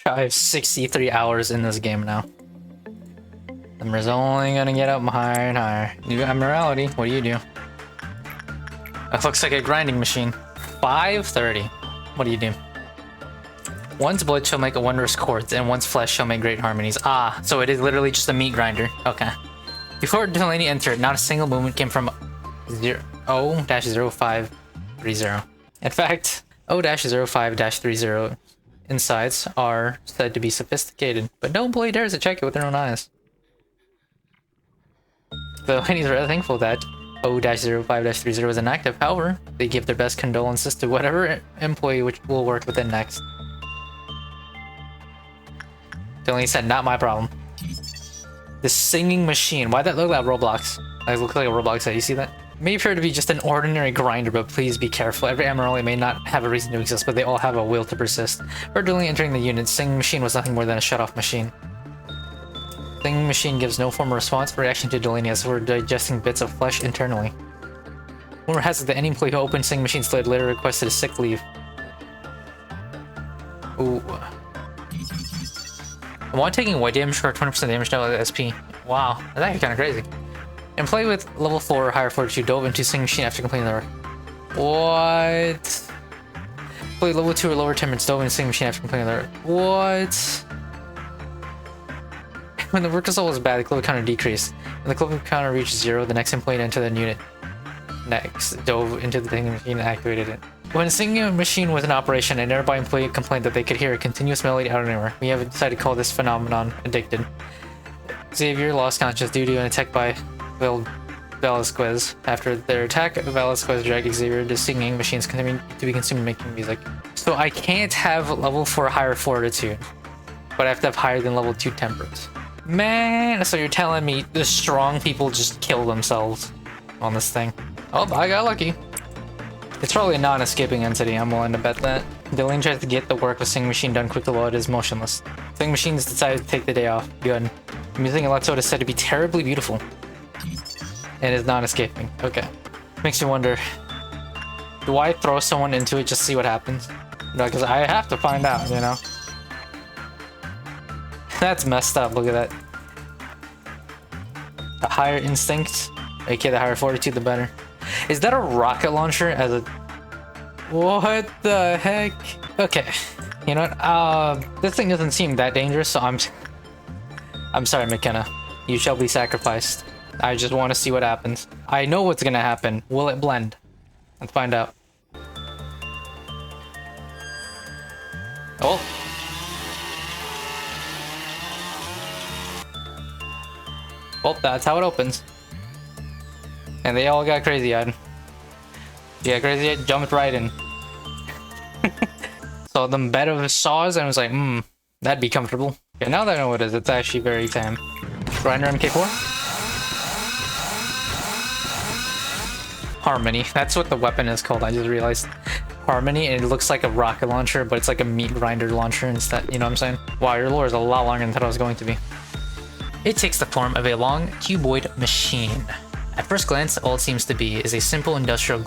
I have 63 hours in this game now. Numbers only gonna get up higher and higher. New Admiralty, what do you do? That looks like a grinding machine. 530. What do you do? One's blood shall make a wondrous chords, and one's flesh shall make great harmonies. Ah, so it is literally just a meat grinder. Okay. Before Delaney entered, not a single movement came from 0-0530. In fact, 0-05-30 insides are said to be sophisticated, but no employee dares to check it with their own eyes. The ladies are rather thankful that 0-05-30 is inactive. However, they give their best condolences to whatever employee which will work with it next. Delaney said, not my problem. The singing machine. Why'd that look like Roblox? It looks like a Roblox set. You see that? May appear to be just an ordinary grinder, but please be careful. Every Amaroli may not have a reason to exist, but they all have a will to persist. For Delaney entering the unit, singing machine was nothing more than a shut-off machine. Singing machine gives no form of response or reaction to Delaney as we're digesting bits of flesh internally. Rumor has it that any employee who opened singing machine's lid later requested a sick leave. Ooh. While taking white damage for 20% damage down with SP. Wow, that's actually kind of crazy. Employee with level 4 or higher fortitude dove into singing machine after completing the work. What? Employee level 2 or lower temperance dove into singing machine after completing the work. What? When the work result was bad, the club counter decreased. When the club counter reached 0, the next employee to enter the unit next dove into the singing machine and activated it. When the singing machine was in operation, a nearby employee complained that they could hear a continuous melody out of nowhere. We have decided to call this phenomenon addicted. Xavier lost consciousness due to an attack by Velasquez. After their attack, Velasquez dragged Xavier to singing machines continuing to be consumed making music. So I can't have level 4 higher fortitude, but I have to have higher than level 2 temperance. Man, so you're telling me the strong people just kill themselves on this thing? Oh, I got lucky. It's probably a non-escaping entity, I'm willing to bet that. Delaney tries to get the work with Singing Machine done quickly while it is motionless. Singing Machine's decided to take the day off. Good. Music in Let's is said to be terribly beautiful. And is non-escaping. Okay. Makes me wonder, do I throw someone into it just to see what happens? No, because I have to find out, you know? That's messed up, look at that. The higher instinct, aka the higher fortitude, the better. Is that a rocket launcher as a... What the heck? Okay, you know what? This thing doesn't seem that dangerous, so I'm sorry, McKenna. You shall be sacrificed. I just want to see what happens. I know what's gonna happen. Will it blend? Let's find out. Oh. Well, that's how it opens. And they all got crazy-eyed. Yeah, crazy-eyed jumped right in. So the bed of saws, and I was like, that'd be comfortable. Okay, now that I know what it is, it's actually very tame. Grinder MK4? Harmony. That's what the weapon is called, I just realized. Harmony, and it looks like a rocket launcher, but it's like a meat grinder launcher instead, you know what I'm saying? Wow, your lore is a lot longer than I thought it was going to be. It takes the form of a long cuboid machine. At first glance, all it seems to be is a simple industrial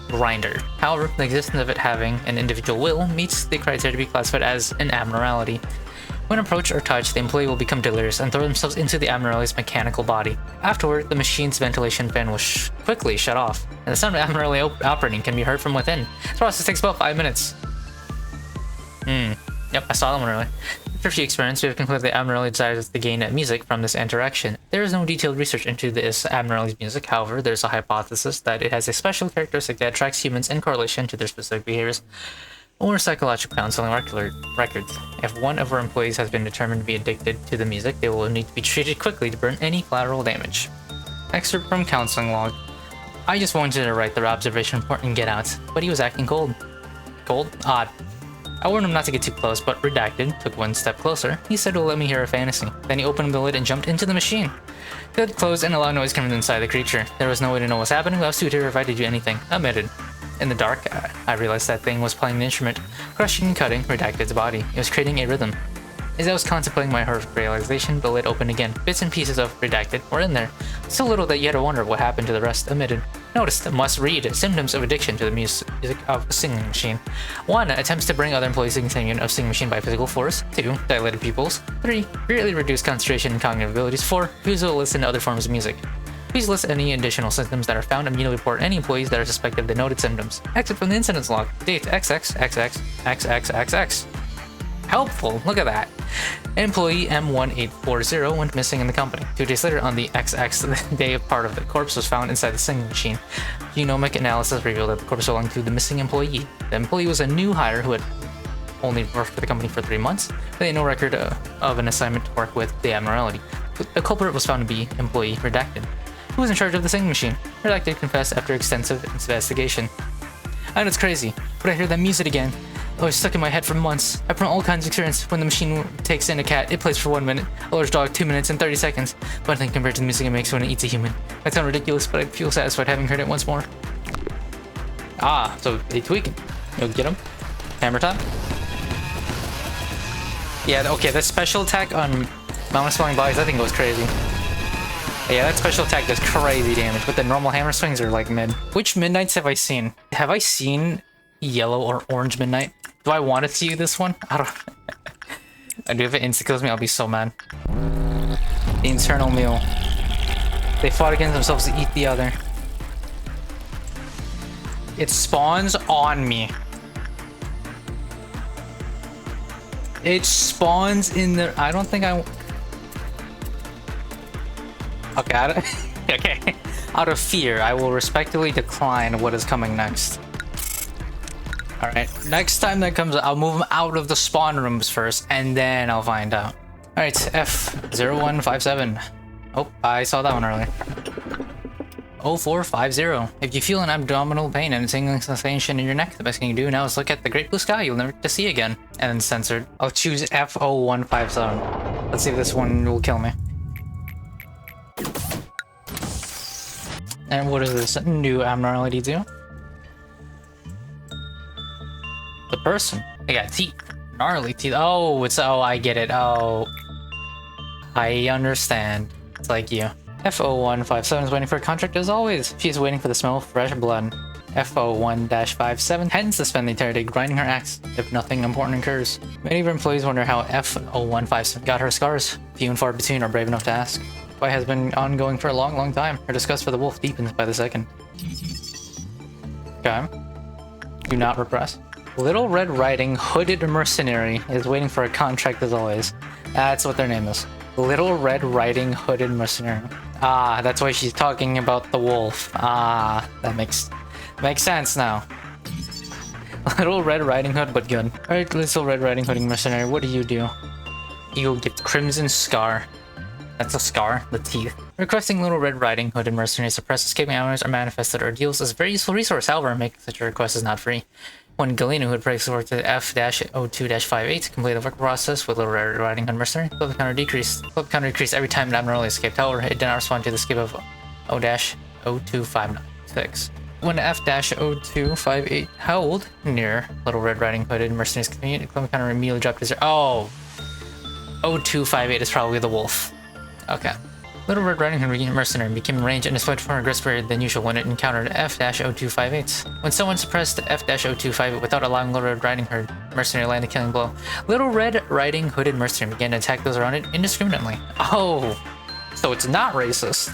grinder. However, the existence of it having an individual will meets the criteria to be classified as an abnormality. When approached or touched, the employee will become delirious and throw themselves into the abnormality's mechanical body. Afterward, the machine's ventilation fan will quickly shut off, and the sound of abnormally operating can be heard from within. This process takes about 5 minutes. Yep, I saw that one earlier. After a few experiments, we have concluded that abnormality desires to gain music from this interaction. There is no detailed research into this abnormality's music. However, there's a hypothesis that it has a special characteristic that attracts humans in correlation to their specific behaviors or psychological counseling records. If one of our employees has been determined to be addicted to the music, they will need to be treated quickly to burn any collateral damage. Excerpt from counseling log. I just wanted to write their observation report and get out, but he was acting cold. Cold? Odd. I warned him not to get too close, but redacted took one step closer. He said he'll let me hear a fantasy. Then he opened the lid and jumped into the machine. The lid closed and a loud noise came from inside the creature. There was no way to know what's happening. I was too terrified to do anything. Admitted. In the dark, I realized that thing was playing an instrument, crushing and cutting Redacted's body. It was creating a rhythm. As I was contemplating my horrific realization, the lid opened again. Bits and pieces of Redacted were in there. So little that you had to wonder what happened to the rest. Admitted. Notice the must read symptoms of addiction to the music of a singing machine. 1. Attempts to bring other employees to the same unit of singing machine by physical force. 2. Dilated pupils. 3. Greatly reduced concentration and cognitive abilities. 4. refusal to listen to other forms of music. Please list any additional symptoms that are found and immediately report any employees that are suspected of the noted symptoms. Exit from the incidents log. Date XXXXXXXX. Helpful, look at that. Employee M1840 went missing in the company. 2 days later, on the XX day, part of the corpse was found inside the singing machine. Genomic analysis revealed that the corpse belonged to the missing employee. The employee was a new hire who had only worked for the company for 3 months, but they had no record of an assignment to work with the Admiralty. The culprit was found to be employee Redacted, who was in charge of the singing machine. Redacted confessed after extensive investigation. I know it's crazy, but I hear that music again. Oh, it's stuck in my head for months. I've all kinds of experience. When the machine takes in a cat, it plays for 1 minute. A large dog, 2 minutes and 30 seconds. But nothing compared to the music it makes when it eats a human. That sounds ridiculous, but I feel satisfied having heard it once more. Ah, so they tweaking. You'll get him. Hammer time. Yeah, okay, that special attack on mountain swelling bodies, I think goes crazy. Yeah, that special attack does crazy damage, but the normal hammer swings are like mid. Which midnights have I seen? Have I seen yellow or orange midnight? Do I want to see this one? I don't. I do. If it insta kills me, I'll be so mad. The internal meal. They fought against themselves to eat the other. It spawns on me. It spawns in the. I don't think I. Okay. Okay. Out of fear, I will respectfully decline what is coming next. Alright, next time that comes, I'll move them out of the spawn rooms first, and then I'll find out. Alright, F0157. Oh, I saw that one earlier. 0450. If you feel an abdominal pain and a tingling sensation in your neck, the best thing you do now is look at the great blue sky you'll never get to see again. And then censored. I'll choose F0157. Let's see if this one will kill me. And what does this new abnormality do? The person. They got teeth. Gnarly teeth. Oh, it's. Oh, I get it. Oh. I understand. It's like you. F0157 is waiting for a contract as always. She's waiting for the smell of fresh blood. F01-57 tends to spend the entire day grinding her axe if nothing important occurs. Many of her employees wonder how F0157 got her scars. Few and far between are brave enough to ask. The fight has been ongoing for a long time. Her disgust for the wolf deepens by the second. Okay. Do not repress. Little Red Riding Hooded Mercenary is waiting for a contract as always. That's what their name is. Little Red Riding Hooded Mercenary. Ah, that's why she's talking about the wolf. Ah, that makes sense now. Little Red Riding Hood, but good. Alright, Little Red Riding Hood Mercenary, what do? You'll get Crimson Scar. That's a scar, the teeth. Requesting Little Red Riding Hood Mercenary suppress escaping enemies or manifested ordeals is a very useful resource. However, making such a request is not free. When Galena, who had previously worked at F-02-58, completed the work process with Little Red Riding Hood Mercenary, club counter decreased. Club counter decreased every time an abnormality escaped. However, it did not respond to the escape of O-0256. When F-0258 howled near Little Red Riding Hooded Mercenary's convenient, club counter immediately dropped his. Oh! 0258 is probably the wolf. Okay. Little Red Riding Hood Mercenary became enraged and displayed more aggressive than usual when it encountered F-0258. When someone suppressed F-0258 without allowing Little Red Riding Hood Mercenary to land a killing blow, Little Red Riding Hooded Mercenary began to attack those around it indiscriminately. Oh, so it's not racist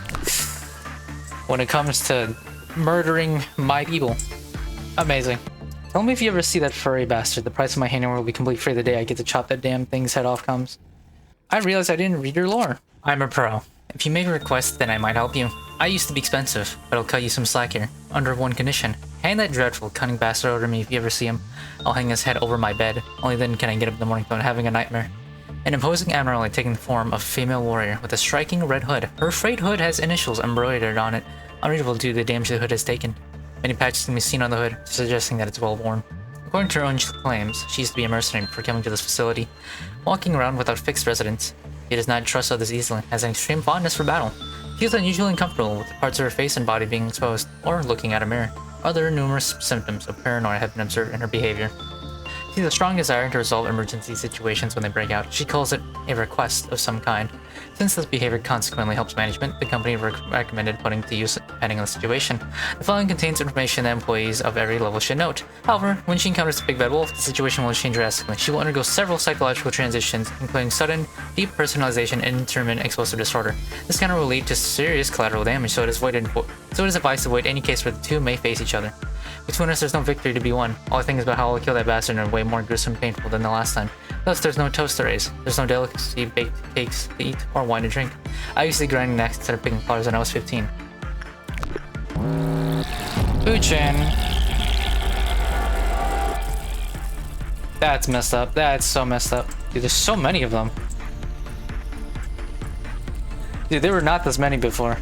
when it comes to murdering my people. Amazing. Tell me if you ever see that furry bastard. The price of my handiwork will be completely free the day I get to chop that damn thing's head off comes. I realized I didn't read your lore. I'm a pro. If you make a request, then I might help you. I used to be expensive, but I'll cut you some slack here. Under one condition. Hand that dreadful, cunning bastard over to me if you ever see him. I'll hang his head over my bed. Only then can I get up in the morning without having a nightmare. An imposing abnormality taking the form of a female warrior with a striking red hood. Her frayed hood has initials embroidered on it, unreadable due to the damage the hood has taken. Many patches can be seen on the hood, suggesting that it's well worn. According to her own claims, she used to be a mercenary before coming to this facility, walking around without fixed residence. She does not trust others easily, has an extreme fondness for battle. She feels unusually uncomfortable with parts of her face and body being exposed, or looking at a mirror. Other numerous symptoms of paranoia have been observed in her behavior. She has a strong desire to resolve emergency situations when they break out. She calls it a request of some kind. Since this behavior consequently helps management, the company recommended putting to use depending on the situation. The following contains information that employees of every level should note. However, when she encounters the big bad wolf, the situation will change drastically. She will undergo several psychological transitions, including sudden, depersonalization, and intermittent explosive disorder. This kind of will lead to serious collateral damage, so it is advised to avoid any case where the two may face each other. Between us, there's no victory to be won. All the things about how I'll kill that bastard are way more gruesome and painful than the last time. Thus, there's no toast to raise. There's no delicacy baked cakes to eat or wine to drink. I used to grind next instead of picking flowers when I was 15. Buchin. That's messed up. That's so messed up. Dude, there's so many of them. Dude, there were not this many before.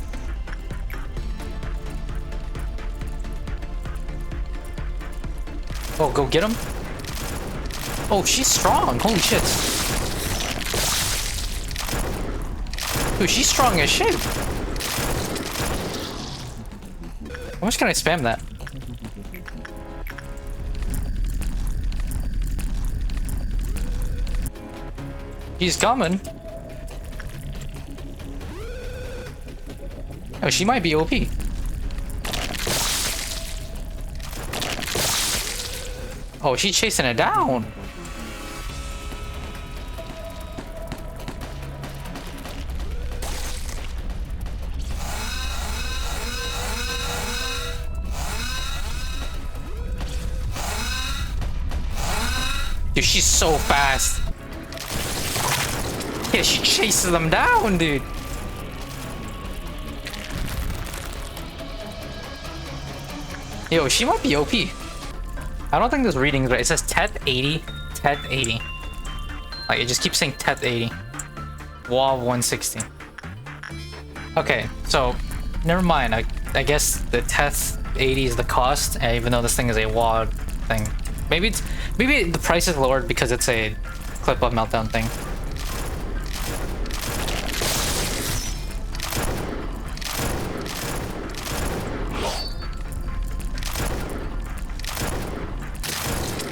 Oh, go get him? Oh, she's strong. Holy shit. Dude, she's strong as shit. How much can I spam that? She's coming. Oh, she might be OP. Oh, she's chasing it down. Dude, she's so fast. Yeah, she chases them down, dude. Yo, she might be OP. I don't think this reading is right. It says TET 80, TET 80. Like, it just keeps saying TET 80. WAV 160. Okay, so, never mind. I guess the TET 80 is the cost, even though this thing is a WAV thing. Maybe the price is lowered because it's a clip of meltdown thing.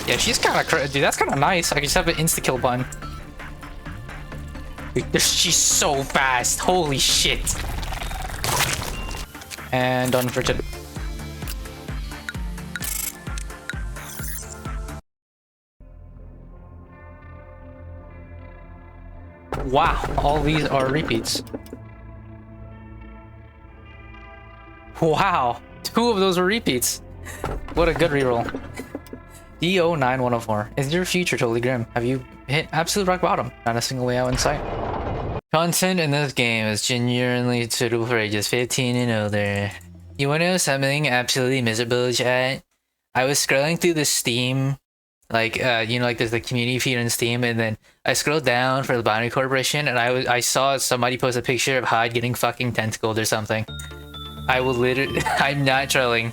Yeah, she's kind of dude. That's kind of nice. I can just have an insta kill button. Dude, she's so fast. Holy shit! And done for today. Wow, all these are repeats. Wow, 2 of those were repeats. What a good reroll. D09104. Is your future totally grim? Have you hit absolute rock bottom? Not a single way out in sight. Content in this game is genuinely suitable for ages 15 and older. You wanna know something absolutely miserable, chat? I was scrolling through the Steam, like, you know, like there's the community feed on Steam, and then I scrolled down for the Lobotomy Corporation, and I saw somebody post a picture of Hyde getting fucking tentacled or something. I will literally, I'm not trolling.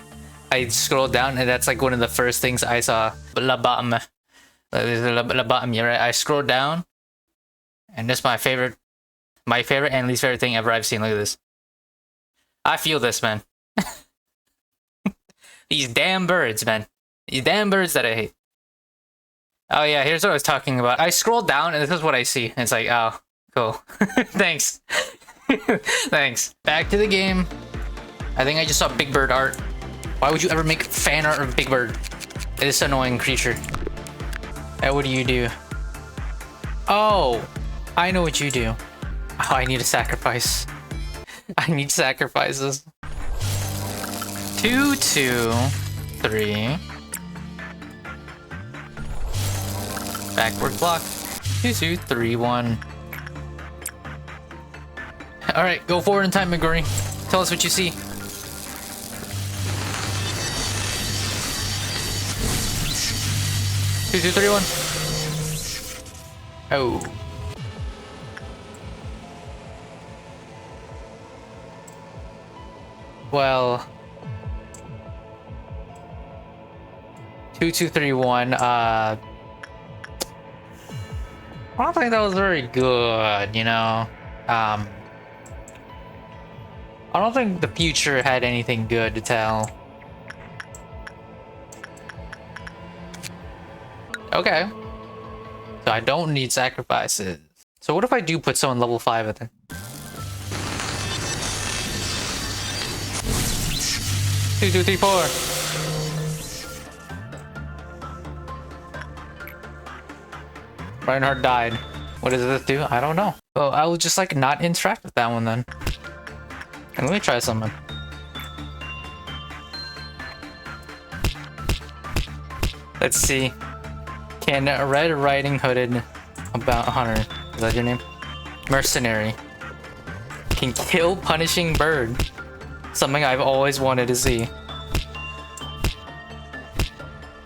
I scrolled down and that's like one of the first things I saw. Lobotomy. Lobotomy, right? I scrolled down and that's my favorite and least favorite thing ever I've seen. Look at this. I feel this, man. These damn birds, man. These damn birds that I hate. Oh yeah, here's what I was talking about. I scrolled down and this is what I see. It's like, oh, cool. Thanks. Thanks. Back to the game. I think I just saw Big Bird art. Why would you ever make fan art of Big Bird? This annoying creature. And what do you do? Oh, I know what you do. Oh, I need a sacrifice. I need sacrifices. 2, 2, 3. Backward block. 2, 2, 3, 1. All right, go forward in time, McGrory. Tell us what you see. 2, 2, 3, 1. Oh. Well. 2, 2, 3, 1. I don't think that was very good, you know. I don't think the future had anything good to tell. Okay. So I don't need sacrifices. So what if I do put someone level 5 at there? 2, 2, 3, 4. Reinhardt died. What does this do? I don't know. Oh, I will just like not interact with that one then. And let me try something. Let's see. Can Red Riding Hooded about Hunter, is that your name? Mercenary. Can kill punishing bird. Something I've always wanted to see.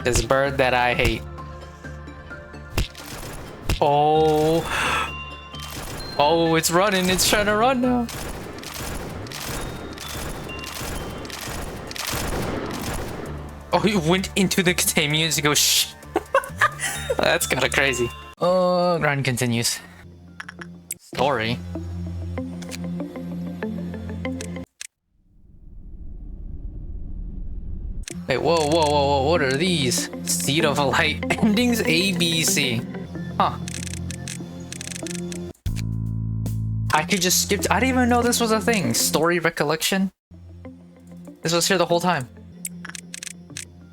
This bird that I hate. Oh. Oh, it's running. It's trying to run now. Oh, he went into the containment to go shh. That's kind of crazy. Oh, grind continues. Story. Wait, whoa, whoa, whoa, whoa, what are these? Seed of Light. Endings A, B, C. Huh. I could just skip. I didn't even know this was a thing. Story recollection. This was here the whole time.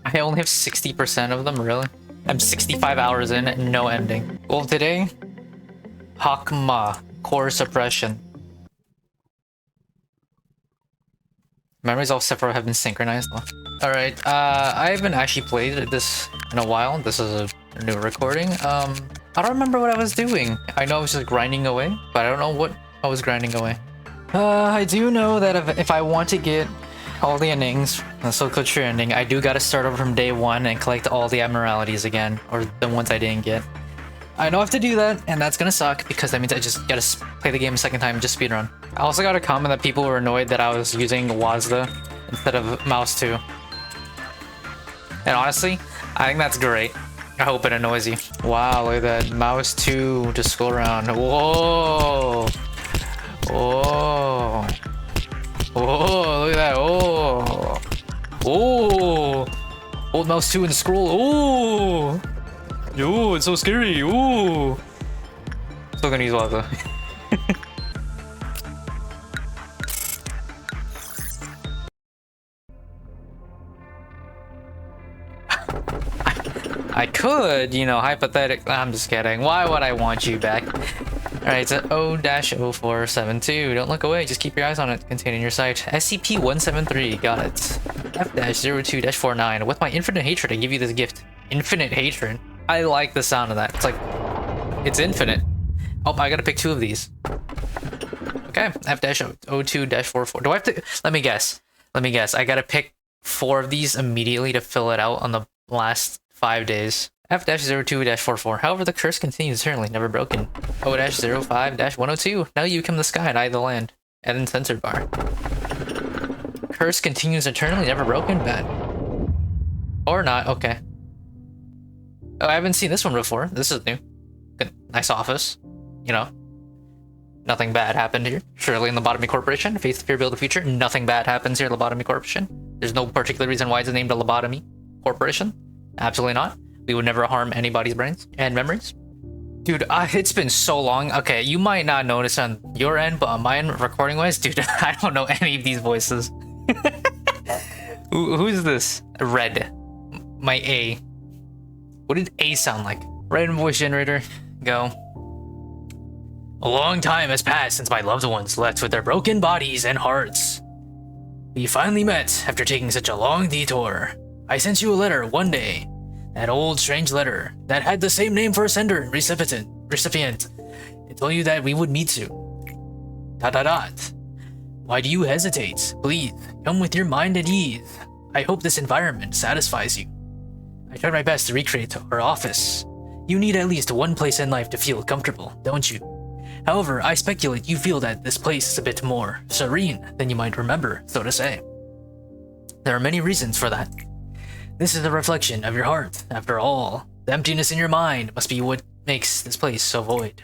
I only have 60% of them, really? I'm 65 hours in, no ending. Well, today, Hakma, core suppression. Memories of Sephiroth have been synchronized. Alright, I haven't actually played this in a while. This is a new recording. I don't remember what I was doing. I know I was just grinding away, but I don't know what I was grinding away. I do know that if I want to get all the endings, the so-called true ending, I do gotta start over from day 1 and collect all the abnormalities again, or the ones I didn't get. I know I have to do that, and that's gonna suck, because that means I just gotta play the game a second time and just speedrun. I also got a comment that people were annoyed that I was using WASD instead of mouse 2. And honestly, I think that's great. I hope it annoys you. Wow, look at that. Mouse 2, just scroll around. Whoa! Whoa! Oh, look at that. Oh. Oh. Hold mouse 2 and scroll. Oh. Yo, it's so scary. Oh. Still gonna use Waza. I could, you know, hypothetically. I'm just kidding. Why would I want you back? Alright, so O-0472. Don't look away, just keep your eyes on it. Containing your sight. SCP-173. Got it. F-02-49. With my infinite hatred, I give you this gift. Infinite hatred. I like the sound of that. It's like, it's infinite. Oh, I gotta pick 2 of these. Okay, F-02-44. Do I have to? Let me guess. I gotta pick 4 of these immediately to fill it out on the last 5 days. F-02-44. However, the curse continues eternally, never broken. O-05-102. Now you become the sky and I the land. And then censored bar. Curse continues eternally, never broken? Bad. Or not, okay. Oh, I haven't seen this one before. This is new. Good. Nice office. You know. Nothing bad happened here. Surely in Lobotomy Corporation. Face the fear, build the future. Nothing bad happens here at Lobotomy Corporation. There's no particular reason why it's named a Lobotomy Corporation. Absolutely not. We would never harm anybody's brains and memories. Dude, it's been so long. Okay, you might not notice on your end, but on my end, recording-wise, dude, I don't know any of these voices. Who's this? Red. My A. What did A sound like? Random voice generator. Go. A long time has passed since my loved ones left with their broken bodies and hearts. We finally met after taking such a long detour. I sent you a letter one day. That old strange letter that had the same name for sender and recipient. It told you that we would meet soon. ... Why do you hesitate? Please, come with your mind at ease. I hope this environment satisfies you. I tried my best to recreate our office. You need at least one place in life to feel comfortable, don't you? However, I speculate you feel that this place is a bit more serene than you might remember, so to say. There are many reasons for that. This is a reflection of your heart, after all. The emptiness in your mind must be what makes this place so void.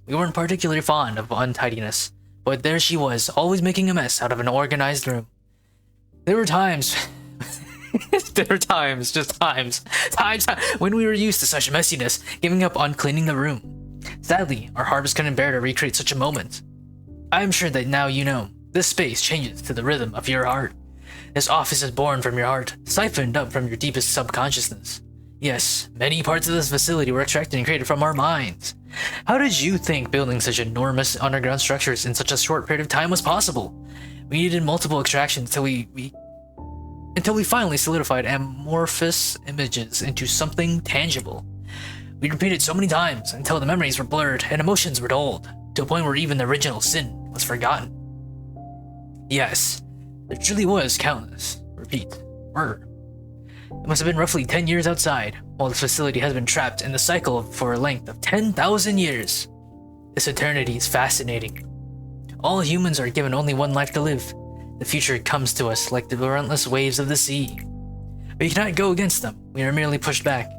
We weren't particularly fond of untidiness, but there she was, always making a mess out of an organized room. There were times... There are times, just times, when we were used to such messiness, giving up on cleaning the room. Sadly, our hearts couldn't bear to recreate such a moment. I am sure that now you know, this space changes to the rhythm of your heart. This office is born from your heart, siphoned up from your deepest subconsciousness. Yes, many parts of this facility were extracted and created from our minds. How did you think building such enormous underground structures in such a short period of time was possible? We needed multiple extractions until we finally solidified amorphous images into something tangible. We repeated so many times until the memories were blurred and emotions were dulled, to a point where even the original sin was forgotten. Yes, there truly was countless, murder. It must have been roughly 10 years outside, while this facility has been trapped in the cycle for a length of 10,000 years. This eternity is fascinating. All humans are given only one life to live. The future comes to us like the relentless waves of the sea. We cannot go against them, we are merely pushed back.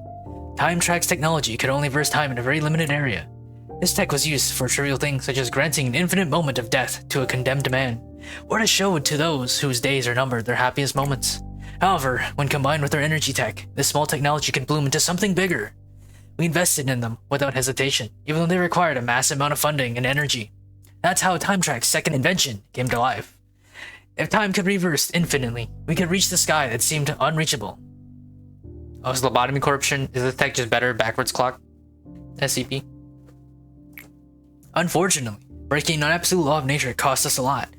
Time Track's technology could only reverse time in a very limited area. This tech was used for trivial things such as granting an infinite moment of death to a condemned man, or to show to those whose days are numbered their happiest moments. However, when combined with our energy tech, this small technology can bloom into something bigger. We invested in them without hesitation, even though they required a massive amount of funding and energy. That's how Time Track's second invention came to life. If time could be reversed infinitely, we could reach the sky that seemed unreachable. Oh, is Lobotomy Corporation, is this tech just better backwards clock? SCP? Unfortunately, breaking an absolute law of nature cost us a lot.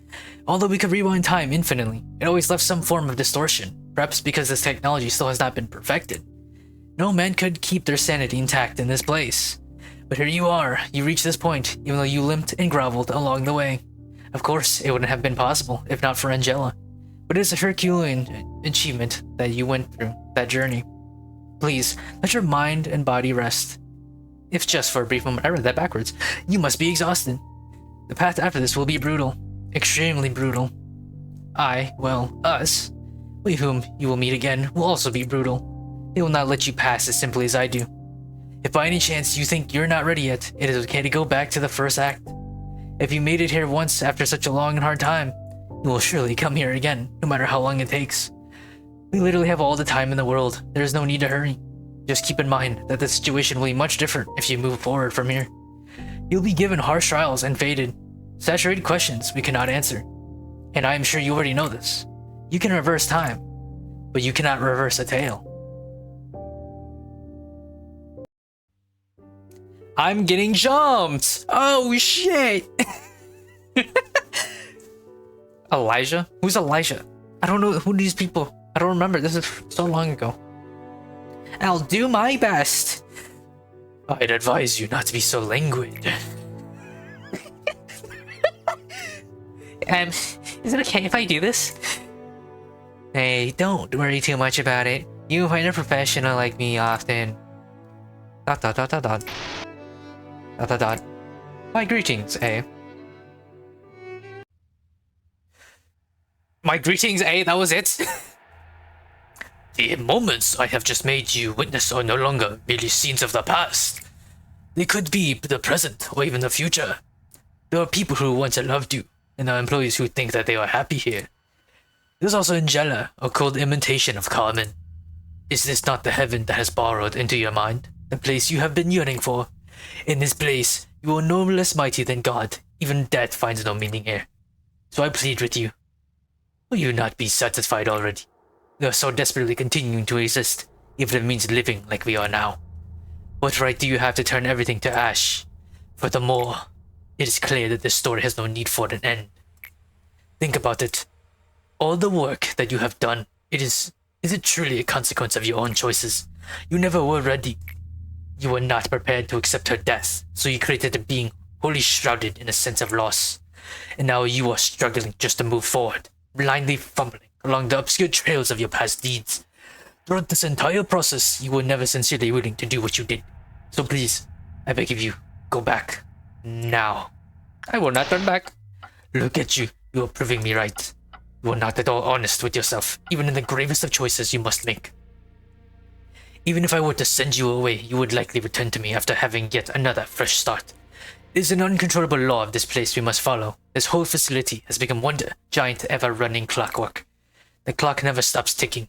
Although we could rewind time infinitely, it always left some form of distortion, perhaps because this technology still has not been perfected. No man could keep their sanity intact in this place. But here you are, you reached this point, even though you limped and groveled along the way. Of course, it wouldn't have been possible if not for Angela. But it's a Herculean achievement that you went through, that journey. Please, let your mind and body rest. If just for a brief moment, I read that backwards. You must be exhausted. The path after this will be brutal. Extremely brutal. Us, we whom you will meet again, will also be brutal. They will not let you pass as simply as I do. If by any chance you think you're not ready yet, it is okay to go back to the first act. If you made it here once after such a long and hard time, you will surely come here again, no matter how long it takes. We literally have all the time in the world. There is no need to hurry. Just keep in mind that the situation will be much different if you move forward from here. You'll be given harsh trials and fated, saturated questions we cannot answer. And I am sure you already know this. You can reverse time, but you cannot reverse a tale. I'm getting jumped! Oh shit! Elijah? Who's Elijah? I don't know who these people. I don't remember. This is so long ago. I'll do my best. I'd advise you not to be so languid. Is it okay if I do this? Hey, don't worry too much about it. You find a professional like me often. ... My greetings, eh? My greetings, eh? That was it? The moments I have just made you witness are no longer merely scenes of the past. They could be the present or even the future. There are people who once loved you, and there are employees who think that they are happy here. There's also Angela, a cold imitation of Carmen. Is this not the heaven that has borrowed into your mind? The place you have been yearning for? In this place, you are no less mighty than God. Even death finds no meaning here. So I plead with you. Will you not be satisfied already? We are so desperately continuing to exist, even if it means living like we are now. What right do you have to turn everything to ash? Furthermore, it is clear that this story has no need for an end. Think about it. All the work that you have done, is it truly a consequence of your own choices? You never were ready. You were not prepared to accept her death, so you created a being wholly shrouded in a sense of loss. And now you are struggling just to move forward, blindly fumbling along the obscure trails of your past deeds. Throughout this entire process, you were never sincerely willing to do what you did. So please, I beg of you, go back. Now. I will not turn back. Look at you. You are proving me right. You are not at all honest with yourself, even in the gravest of choices you must make. Even if I were to send you away, you would likely return to me after having yet another fresh start. It is an uncontrollable law of this place we must follow. This whole facility has become one giant ever-running clockwork. The clock never stops ticking.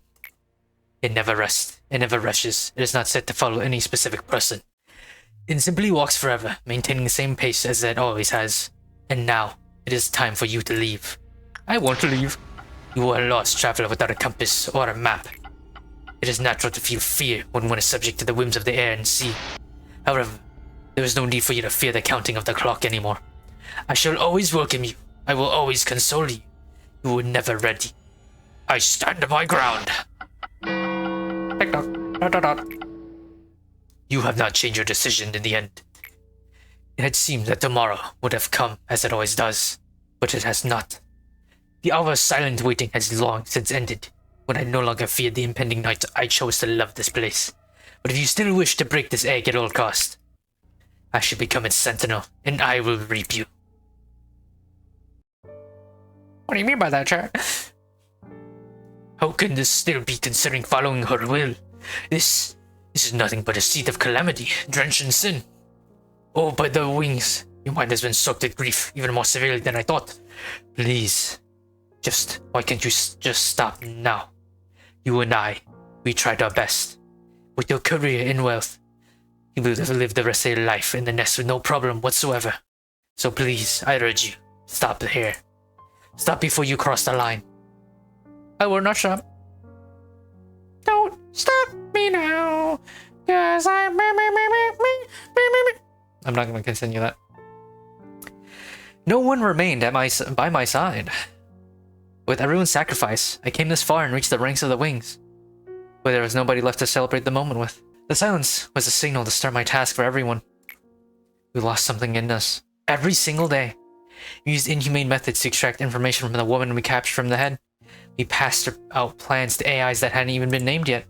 It never rests. It never rushes. It is not set to follow any specific person. It simply walks forever, maintaining the same pace as it always has. And now, it is time for you to leave. I want to leave. You are a lost traveler without a compass or a map. It is natural to feel fear when one is subject to the whims of the air and sea. However, there is no need for you to fear the counting of the clock anymore. I shall always welcome you. I will always console you. You were never ready. I stand my ground. You have not changed your decision in the end. It had seemed that tomorrow would have come as it always does, but it has not. The hour of silent waiting has long since ended. When I no longer feared the impending night, I chose to love this place. But if you still wish to break this egg at all cost, I should become its sentinel, and I will reap you. What do you mean by that, chat? How can this still be considering following her will? This is nothing but a seed of calamity, drenched in sin. Oh, by the wings, your mind has been soaked with grief, even more severely than I thought. Please, why can't you just stop now? You and I, we tried our best. With your career and wealth, you will live the rest of your life in the nest with no problem whatsoever. So please, I urge you, stop here. Stop before you cross the line. I will not stop. Don't stop me now, cause I'm not going to continue that. No one remained by my side. With everyone's sacrifice, I came this far and reached the ranks of the wings, but there was nobody left to celebrate the moment with. The silence was a signal to start my task for everyone. We lost something in us. Every single day, we used inhumane methods to extract information from the woman we captured from the head. We passed out plans to AIs that hadn't even been named yet.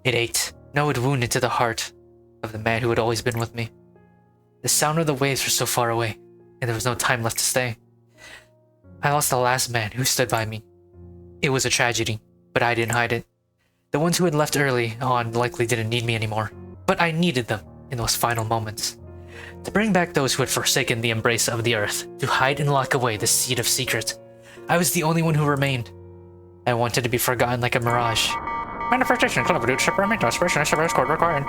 It ate. No, it wounded to the heart of the man who had always been with me. The sound of the waves was so far away, and there was no time left to stay. I lost the last man who stood by me. It was a tragedy, but I didn't hide it. The ones who had left early on likely didn't need me anymore, but I needed them in those final moments. To bring back those who had forsaken the embrace of the earth, to hide and lock away the seed of secret. I was the only one who remained. I wanted to be forgotten like a mirage. Manifestation, code required.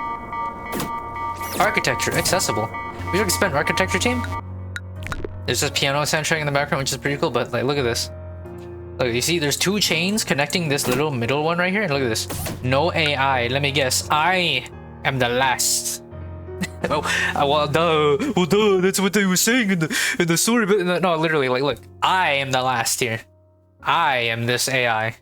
Architecture, accessible. We should expand architecture team. There's this piano soundtrack in the background, which is pretty cool, but like, look at this. Look, you see, there's two chains connecting this little middle one right here, and look at this. No AI. Let me guess. I am the last. Well, duh. That's what they were saying in the story. But no, literally, like, look. I am the last here. I am this AI.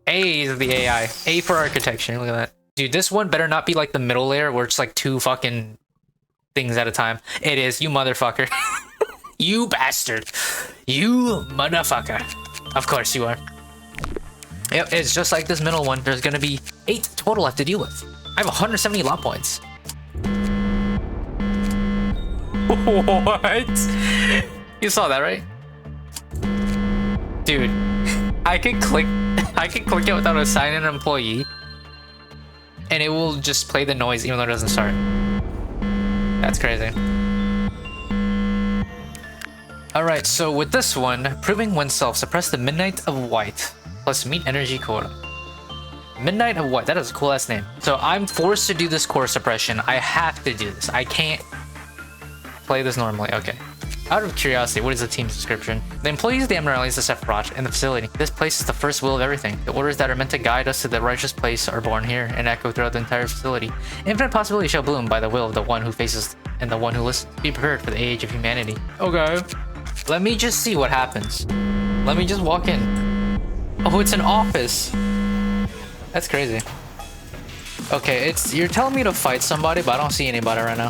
A is the AI. A for architecture. Look at that. Dude, this one better not be like the middle layer where it's like two fucking things at a time. It is, you motherfucker. You bastard. You motherfucker. Of course you are. Yep, it's just like this middle one. There's gonna be 8 total I have to deal with. I have 170 lot points. What? You saw that, right? Dude, I can click it without assigning an employee, and it will just play the noise even though it doesn't start. That's crazy. Alright, so with this one, proving oneself, suppress the Midnight of White, plus meet energy quota. Midnight of White, that is a cool ass name. So I'm forced to do this core suppression. I have to do this. I can't play this normally. Okay. Out of curiosity, what is the team's description? The employees of the Emerald is the Sephiroth in the facility. This place is the first will of everything. The orders that are meant to guide us to the righteous place are born here and echo throughout the entire facility. Infinite possibility shall bloom by the will of the one who faces and the one who listens. Be prepared for the age of humanity. Okay. Let me just see what happens. Let me just walk in. Oh, it's an office. That's crazy. Okay, you're telling me to fight somebody, but I don't see anybody right now.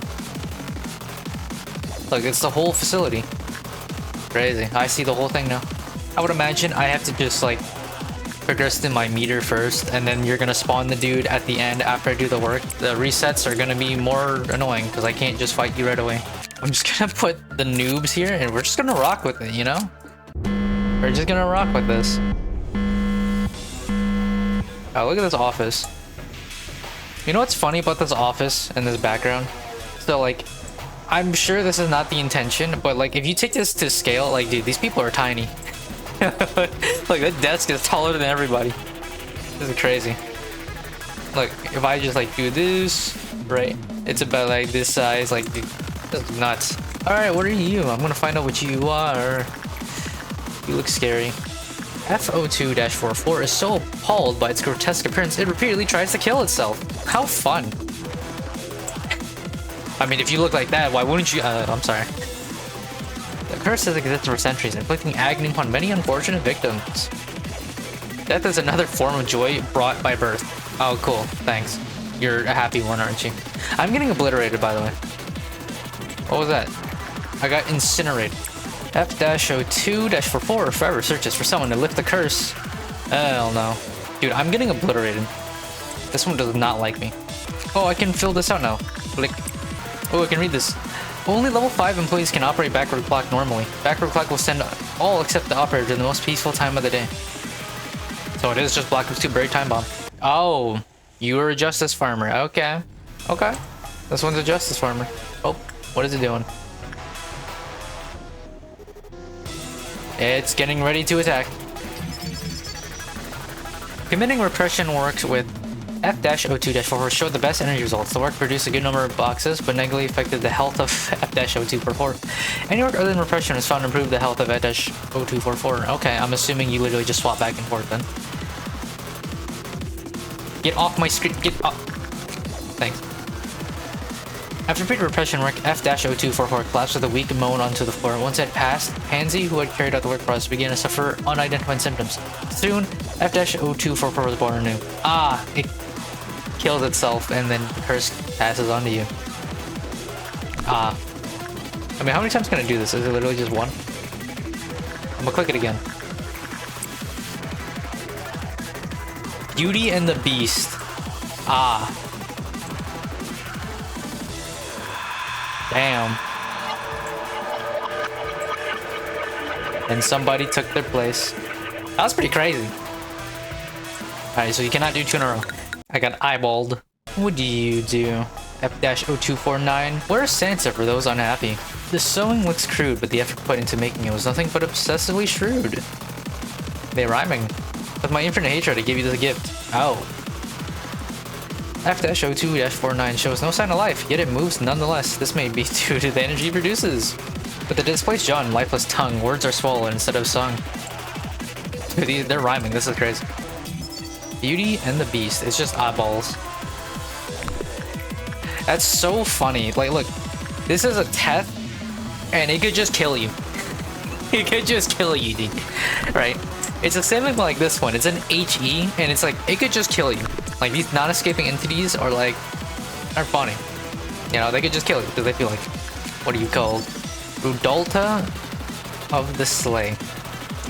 Look, it's the whole facility. Crazy. I see the whole thing now. I would imagine I have to just like progress in my meter first, and then you're gonna spawn the dude at the end after I do the work. The resets are gonna be more annoying because I can't just fight you right away. I'm just gonna put the noobs here and we're just gonna rock with it, you know? We're just gonna rock with this. Oh, look at this office. You know what's funny about this office and this background? So like, I'm sure this is not the intention, but like if you take this to scale, like dude, these people are tiny. Like that desk is taller than everybody. This is crazy. Look, if I just like do this, right? It's about like this size, like that's nuts. All right, what are you? I'm gonna find out what you are. You look scary. F02-44 is so appalled by its grotesque appearance, it repeatedly tries to kill itself. How fun. I mean, if you look like that, why wouldn't you? I'm sorry. The curse has existed for centuries, inflicting agony upon many unfortunate victims. Death is another form of joy brought by birth. Oh, cool. Thanks. You're a happy one, aren't you? I'm getting obliterated, by the way. What was that? I got incinerated. F-02-44 forever searches for someone to lift the curse. Hell no. Dude, I'm getting obliterated. This one does not like me. Oh, I can fill this out now. Click. Oh, I can read this. Only level 5 employees can operate backward clock normally. Backward clock will send all except the operator to the most peaceful time of the day. So it is just Black Ops 2 Buried Time Bomb. Oh, you are a justice farmer. Okay. Okay. This one's a justice farmer. Oh, what is it doing? It's getting ready to attack. Committing repression works with F-02-44 showed the best energy results. The work produced a good number of boxes, but negatively affected the health of F-02-44. Any work other than repression was found to improve the health of F-02-44. Okay, I'm assuming you literally just swap back and forth then. Get off my screen. Get off. Thanks. After repeated repression work, F-02-44 collapsed with a weak moan onto the floor. Once it passed, Pansy, who had carried out the work process, began to suffer unidentified symptoms. Soon, F-02-44 was born anew. Ah, it kills itself and then the curse passes on to you. Ah. I mean, how many times can I do this? Is it literally just one? I'm gonna click it again. Beauty and the Beast. Ah. Damn. And somebody took their place. That was pretty crazy. Alright, so you cannot do 2 in a row. I got eyeballed. What do you do? F-0249. Where's Sansa for those unhappy? The sewing looks crude, but the effort put into making it was nothing but obsessively shrewd. They're rhyming. With my infinite hatred, I gave you this gift. Oh. F-02-49 shows no sign of life, yet it moves nonetheless. This may be due to the energy it produces. With the displaced jaw and lifeless tongue, words are swollen instead of sung. Dude, they're rhyming. This is crazy. Beauty and the Beast. It's just eyeballs. That's so funny. Like, look. This is a Teth, and it could just kill you. It could just kill you, dude. Right? It's the same thing like this one. It's an HE, and it's like, it could just kill you. Like, these non-escaping entities are like, are funny. You know, they could just kill you because they feel like, what are you called? Rudolta of the Sleigh.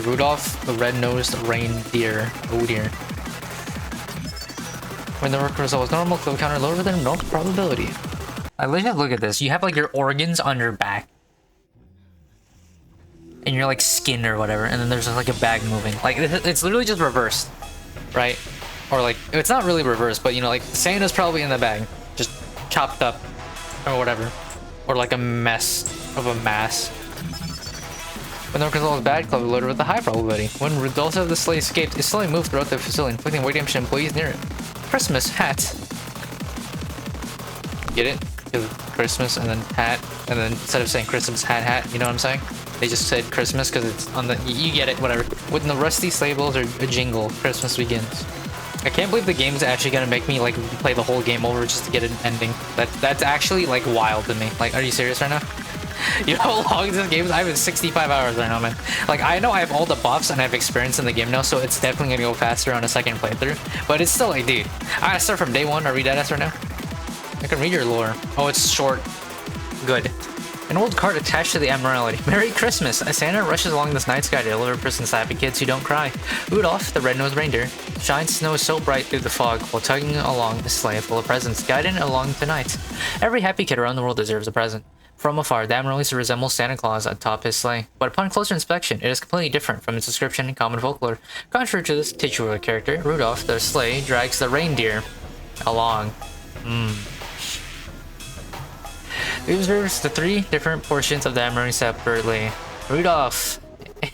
Rudolph, the red-nosed reindeer. Oh dear. When the work result is normal, click counter lower than normal probability. I literally look at this. You have like your organs on your back. And your like skin or whatever, and then there's like a bag moving. Like, it's literally just reversed. Right? Or like, it's not really reversed, but you know, like Santa's probably in the bag. Just chopped up. Or whatever. Or like a mess of a mass. When the work result is bad, club is loaded with a high probability. When Rudolph of the Sleigh escaped, it slowly moved throughout the facility, inflicting weight damage to employees near it. Christmas hat. Get it? Because Christmas and then hat, and then instead of saying Christmas hat, you know what I'm saying? They just said Christmas because it's on the, you get it, whatever. When the rusty sleigh bells are a jingle, Christmas begins. I can't believe the game's actually gonna make me like play the whole game over just to get an ending. That's actually like wild to me. Like, are you serious right now? You know how long this game is? I have it 65 hours right now, man. Like, I know I have all the buffs and I have experience in the game now, so it's definitely gonna go faster on a second playthrough. But it's still like, dude, I gotta start from day one. Are we deadass right now? I can read your lore. Oh, it's short. Good. An old card attached to the Admiralty. Merry Christmas! A Santa rushes along this night sky to deliver presents to happy kids who don't cry. Rudolph, the red-nosed reindeer, shines snow so bright through the fog while tugging along a sleigh full of presents, guiding along tonight. Every happy kid around the world deserves a present. From afar, the Admiralty resembles Santa Claus atop his sleigh, but upon closer inspection, it is completely different from its description in common folklore. Contrary to this titular character, Rudolph, the sleigh, drags the reindeer along. It observes the 3 different portions of the Admiralty separately. Rudolph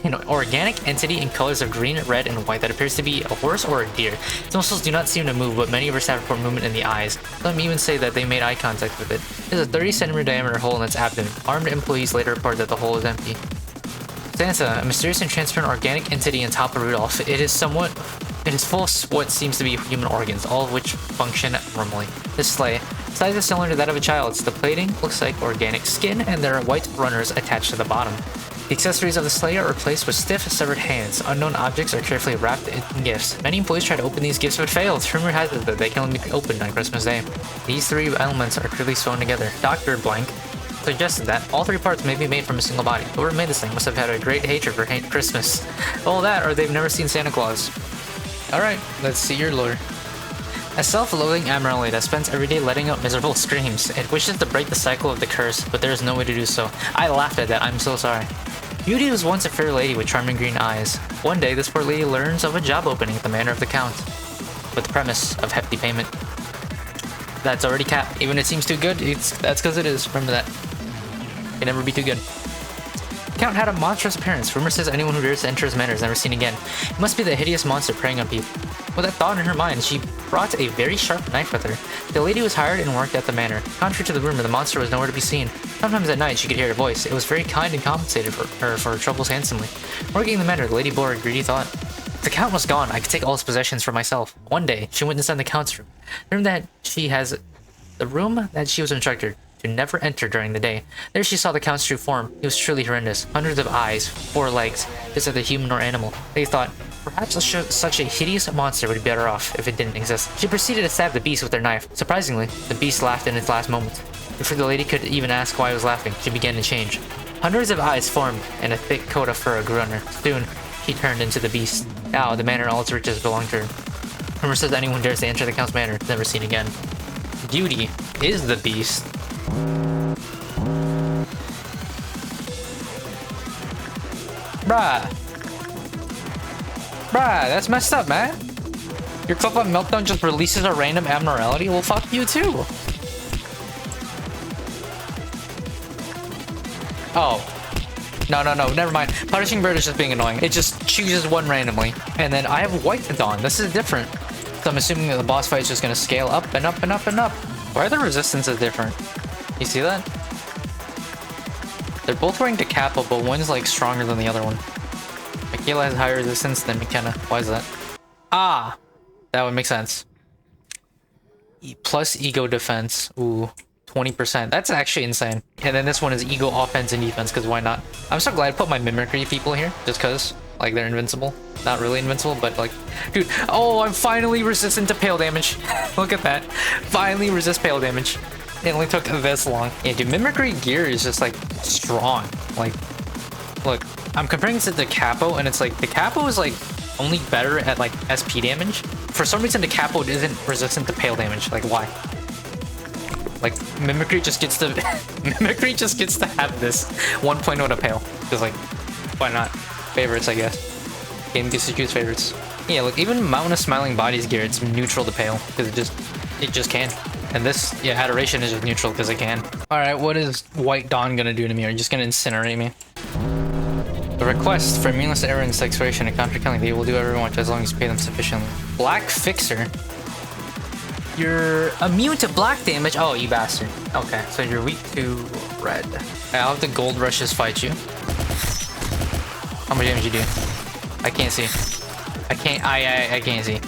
an organic entity in colors of green, red, and white that appears to be a horse or a deer. Its muscles do not seem to move, but many of us have report movement in the eyes. Some even say that they made eye contact with it. There's a 30-centimeter diameter hole in its abdomen. Armed employees later report that the hole is empty. Santa, a mysterious and transparent organic entity on top of Rudolph. It is full of what seems to be human organs, all of which function normally. This sleigh, size is similar to that of a child's. The plating looks like organic skin, and there are white runners attached to the bottom. The accessories of the sleigh are replaced with stiff, severed hands. Unknown objects are carefully wrapped in gifts. Many employees try to open these gifts but fail. Rumor has it that they can only be opened on Christmas Day. These three elements are clearly sewn together. Dr. Blank suggested that all three parts may be made from a single body. Whoever made this thing must have had a great hatred for Christmas. All that, or they've never seen Santa Claus. Alright, let's see your lore. A self-loathing abnormality that spends every day letting out miserable screams. It wishes to break the cycle of the curse, but there is no way to do so. I laughed at that, I'm so sorry. Beauty was once a fair lady with charming green eyes. One day, this poor lady learns of a job opening at the manor of the Count, with the premise of hefty payment. That's already capped. Even if it seems too good, that's because it is. Remember that. It can never be too good. Count had a monstrous appearance. Rumor says anyone who dares to enter his manor is never seen again. It must be the hideous monster preying on people. With that thought in her mind, she brought a very sharp knife with her. The lady was hired and worked at the manor. Contrary to the rumor, the monster was nowhere to be seen. Sometimes at night, she could hear her voice. It was very kind and compensated her for her troubles handsomely. Working in the manor, the lady bore a greedy thought. If the Count was gone, I could take all his possessions for myself. One day, she went inside the Count's room. The room that she was instructed to never enter during the day. There she saw the Count's true form. He was truly horrendous. Hundreds of eyes, 4 legs, just like a human or animal. They thought, perhaps such a hideous monster would be better off if it didn't exist. She proceeded to stab the beast with her knife. Surprisingly, the beast laughed in its last moments. Before the lady could even ask why it was laughing, she began to change. Hundreds of eyes formed, and a thick coat of fur grew on her. Soon, she turned into the beast. Now, the manor and all its riches belonged to her. Rumor says anyone dares to enter the Count's manor is never seen again. Beauty is the beast. Bruh, that's messed up, man. Your Club of Meltdown just releases a random abnormality? Well, fuck you too. Oh. No, never mind. Punishing Bird is just being annoying. It just chooses one randomly. And then I have White Dawn. This is different. So I'm assuming that the boss fight is just going to scale up and up and up and up. Why are the resistances different? You see that? They're both wearing the capo, but one's like stronger than the other one. Michaela has higher resistance than McKenna. Why is that? Ah! That would make sense. Plus ego defense. Ooh. 20%. That's actually insane. And then this one is ego offense and defense, because why not? I'm so glad I put my mimicry people here, just because, like, they're invincible. Not really invincible, but like, dude, oh, I'm finally resistant to pale damage. Look at that. Finally resist pale damage. It only took this long. Yeah, dude, mimicry gear is just, like, strong. Like, look, I'm comparing it to the capo, and it's like, the capo is, like, only better at, like, SP damage. For some reason, the capo isn't resistant to pale damage. Like, why? Like, mimicry just gets to mimicry just gets to have this 1.0 to pale. Because, like, why not? Favorites, I guess. Game gets to choose favorites. Yeah, look, even Mountain of Smiling Bodies gear, it's neutral to pale because it just can. And this, yeah, Adoration is just neutral because it can. All right, what is White Dawn gonna do to me? Are you just gonna incinerate me? The request for meaningless errands, exploration, and contract killing, they will do whatever you want as long as you pay them sufficiently. Black Fixer. You're immune to black damage. Oh, you bastard. Okay, so you're weak to red. I'll have the gold rushes fight you. How much damage you do? I can't see. I can't see.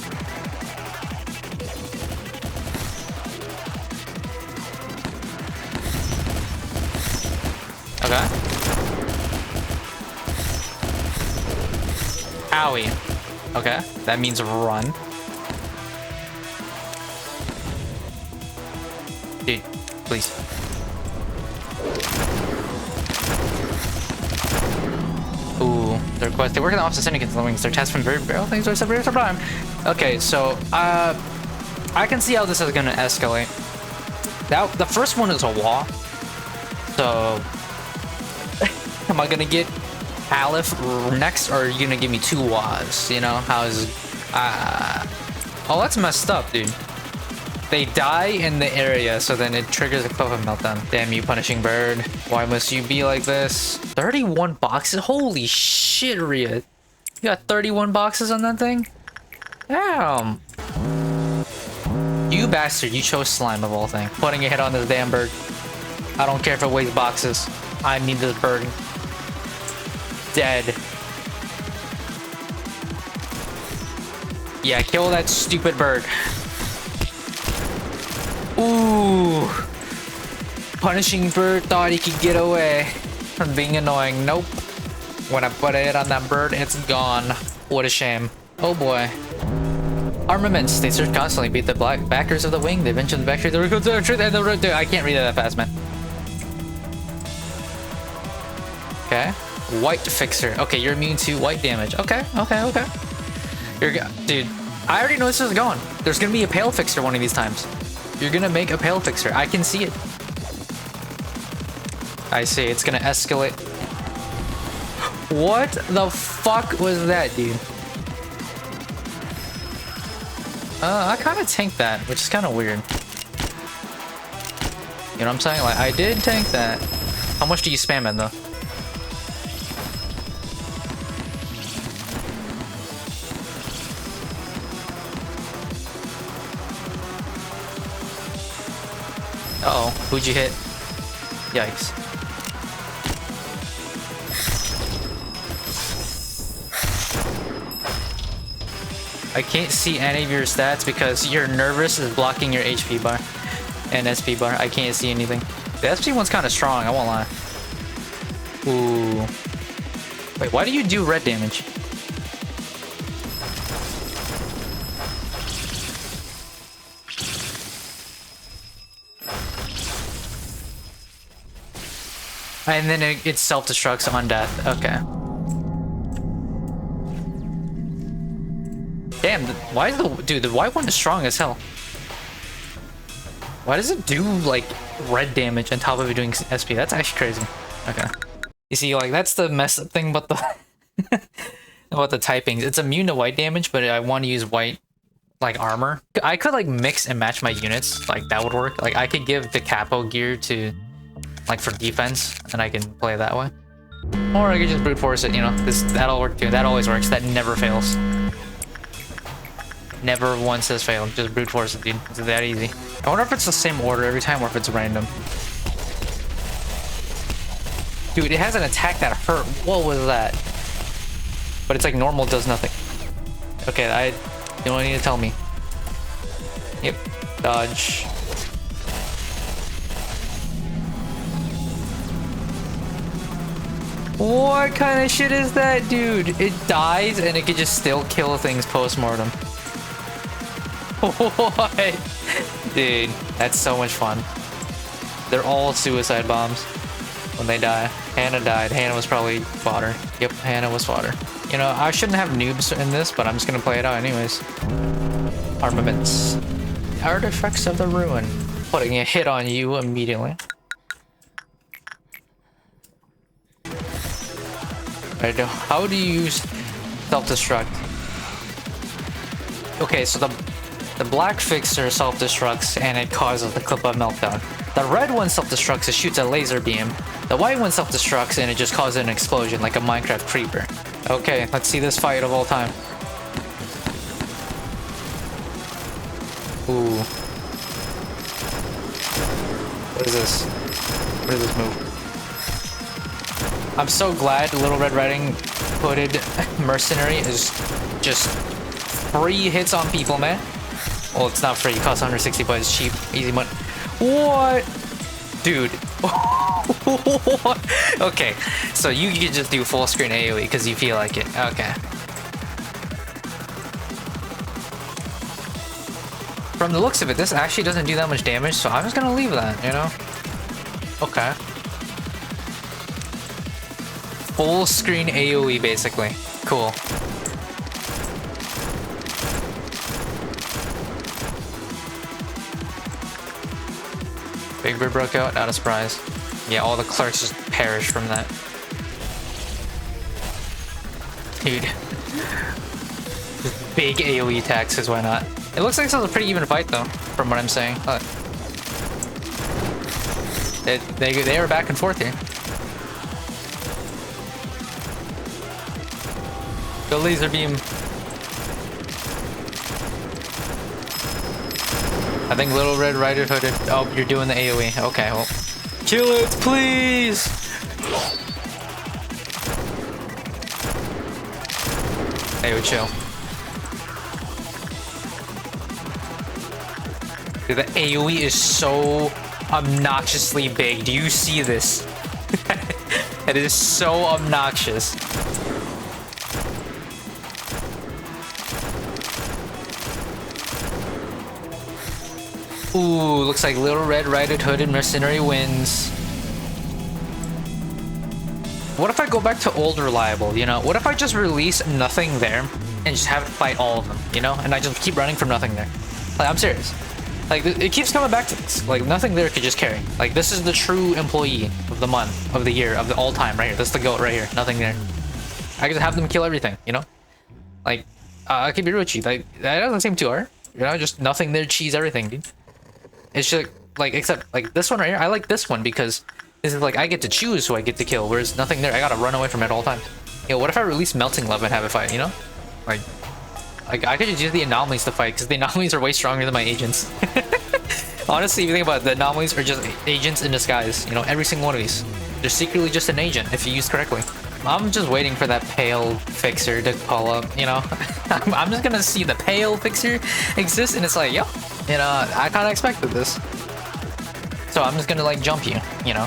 Okay. Owie. Okay, that means run. Dude, please. Ooh, the request. They work in the opposite syndicates in the wings. Their tasks from very barrel things are separate from time. Okay, so I can see how this is gonna escalate. The first one is a wall. So am I gonna get Aleph next, or are you gonna give me 2 was? You know, how's oh, that's messed up, dude. They die in the area, so then it triggers a cliff of meltdown. Damn you, punishing bird. Why must you be like this? 31 boxes? Holy shit, Rhea. You got 31 boxes on that thing? Damn. You bastard, you chose slime of all things. Putting a hit on this damn bird. I don't care if it weighs boxes. I need this bird. Dead. Yeah, kill that stupid bird. Ooh. Punishing bird thought he could get away from being annoying. Nope. When I put a hit on that bird, it's gone. What a shame. Oh boy. Armaments. They search constantly. Beat the black backers of the wing. They venture the back truth. I can't read that fast, man. Okay. White fixer. Okay, you're immune to white damage. Okay. Dude, I already know this is going. There's gonna be a pale fixer one of these times. You're gonna make a pale fixer. I can see it. I see. It's gonna escalate. What the fuck was that, dude? I kind of tanked that, which is kind of weird. You know what I'm saying? Like, I did tank that. How much do you spam it, though? Uh-oh, who'd you hit? Yikes. I can't see any of your stats because your nervous is blocking your HP bar and SP bar. I can't see anything. The SP one's kind of strong, I won't lie. Ooh. Wait, why do you do red damage? And then it self-destructs on death. Okay. Damn, why is the white one is strong as hell? Why does it do like red damage on top of it doing SP? That's actually crazy. Okay. You see, like that's the messed up thing about the about the typings. It's immune to white damage, but I want to use white like armor. I could like mix and match my units. Like that would work. Like I could give the capo gear to like for defense, and I can play that way. Or I could just brute force it. You know, that'll work too. That always works. That never fails. Never once has failed. Just brute force it, dude. It's that easy. I wonder if it's the same order every time or if it's random. Dude, it has an attack that hurt. What was that? But it's like normal does nothing. Okay, you don't need to tell me. Yep. Dodge. What kind of shit is that, dude? It dies and it can just still kill things post-mortem. What? Dude, that's so much fun. They're all suicide bombs when they die. Hannah died. Hannah was probably fodder. Yep, Hannah was fodder. You know, I shouldn't have noobs in this, but I'm just gonna play it out anyways. Armaments. Artifacts of the Ruin. Putting a hit on you immediately. Right, how do you use self-destruct? Okay, so the black fixer self-destructs and it causes the clip of meltdown. The red one self-destructs, it shoots a laser beam. The white one self-destructs and it just causes an explosion like a Minecraft creeper. Okay, let's see this fight of all time. Ooh. What is this? What is this move? I'm so glad Little Red Riding Hooded Mercenary is just free hits on people, man. Well, it's not free. It costs 160, but it's cheap. Easy money. What? Dude. Okay, so you can just do full screen AoE because you feel like it. Okay. From the looks of it, this actually doesn't do that much damage, so I'm just gonna leave that, you know? Okay. Full screen AoE, basically. Cool. Big Bird broke out, not a surprise. Yeah, all the clerks just perished from that. Dude. Just big AoE attacks, why not? It looks like this was a pretty even fight, though. from what I'm saying. They are back and forth here. The laser beam. I think Little Red Rider Hooded. Oh, you're doing the AoE. Okay, well. Kill it, please! Hey, chill. Dude, the AoE is so obnoxiously big. Do you see this? It is so obnoxious. Ooh, looks like Little Red Riding Hooded Mercenary wins. What if I go back to old reliable, you know? What if I just release nothing there and just have to fight all of them, you know? And I just keep running from nothing there. Like, I'm serious. Like, it keeps coming back to this. Like, nothing there could just carry. Like, this is the true employee of the month, of the year, of the all time right here. That's the GOAT right here. Nothing there. I can just have them kill everything, you know? Like, I could be real with you. Like, that doesn't seem too hard. You know, just nothing there, cheese everything, dude. It's just, like, except, like, this one right here. I like this one because this is, like, I get to choose who I get to kill, whereas nothing there. I gotta run away from it at all times. You know, what if I release Melting Love and have a fight, you know? Like, I could just use the anomalies to fight because the anomalies are way stronger than my agents. Honestly, if you think about it, the anomalies are just agents in disguise. You know, every single one of these. They're secretly just an agent if you use correctly. I'm just waiting for that pale fixer to call up, you know? I'm just gonna see the pale fixer exist and it's like, yep, you know, I kinda expected this. So I'm just gonna like jump you, you know?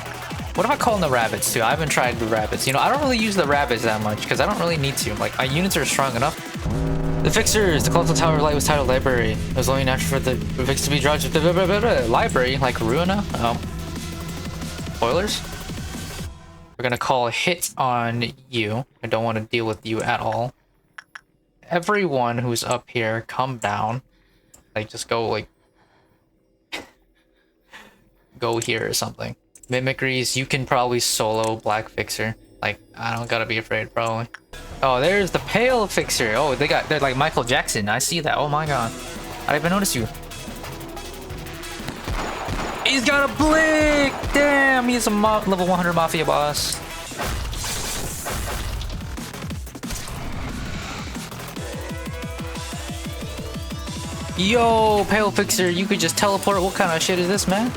What if I call in the rabbits too? I haven't tried the rabbits. You know, I don't really use the rabbits that much because I don't really need to. Like, my units are strong enough. The fixers, the Colossal Tower of Light was titled Library. It was only natural for the fix to be dropped to the library, like Ruina. Oh. Spoilers? We're gonna call a hit on you. I don't want to deal with you at all. Everyone who's up here, come down. Like, just go, like... go here or something. Mimicries, you can probably solo Black Fixer. Like, I don't gotta be afraid, probably. Oh, there's the Pale Fixer. Oh, they're like Michael Jackson. I see that. Oh my god. I didn't even notice you. He's got a blick! Damn, he's a level 100 Mafia boss. Yo, Pale Fixer, you could just teleport. What kind of shit is this, man?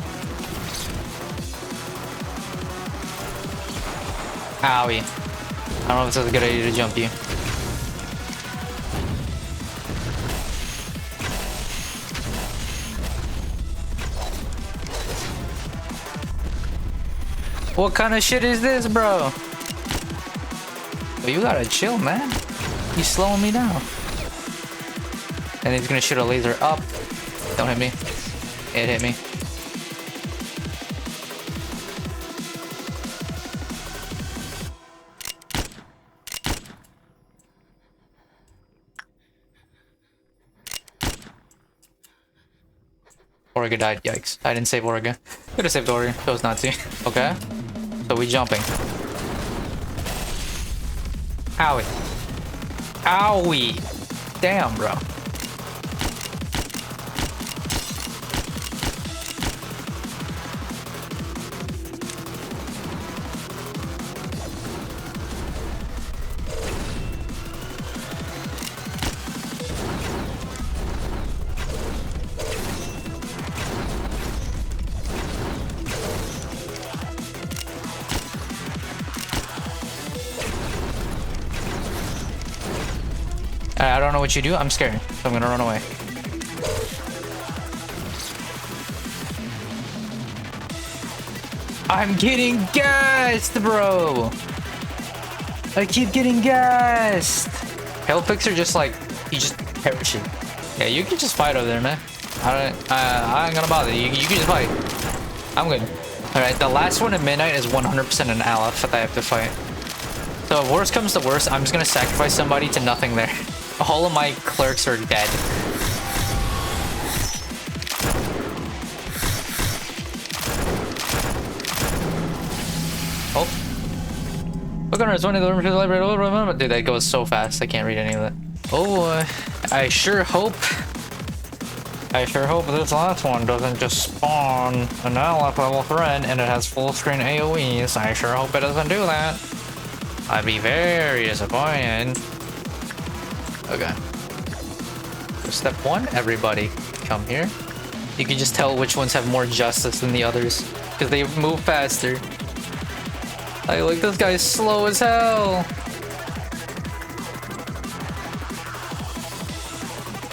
Owie. I don't know if this is a good idea to jump you. What kind of shit is this, bro? Well, you gotta chill, man. He's slowing me down. And he's gonna shoot a laser up. Don't hit me. It hit me. Orga died. Yikes. I didn't save Orga. Could have saved Orga. Chose not to. Okay. So we jumping. Owie. Owie. Damn, bro. I don't know what you do. I'm scared, so I'm gonna run away. I'm getting gassed, bro. I keep getting gassed. Pale Fixer just like he just perished. Yeah, you can just fight over there, man. I ain't gonna bother you. You can just fight. I'm good. All right, the last one at midnight is 100% an Aleph that I have to fight. So if worst comes to worst, I'm just gonna sacrifice somebody to nothing there. All of my clerks are dead. Oh. Look on one of the room to the library. Dude, that goes so fast. I can't read any of that. Oh, I sure hope I sure hope this last one doesn't just spawn an Aleph level threat and it has full screen AoEs. I sure hope it doesn't do that. I'd be very disappointed. Okay. So step 1, everybody come here. You can just tell which ones have more justice than the others because they move faster. Like this guy's slow as hell.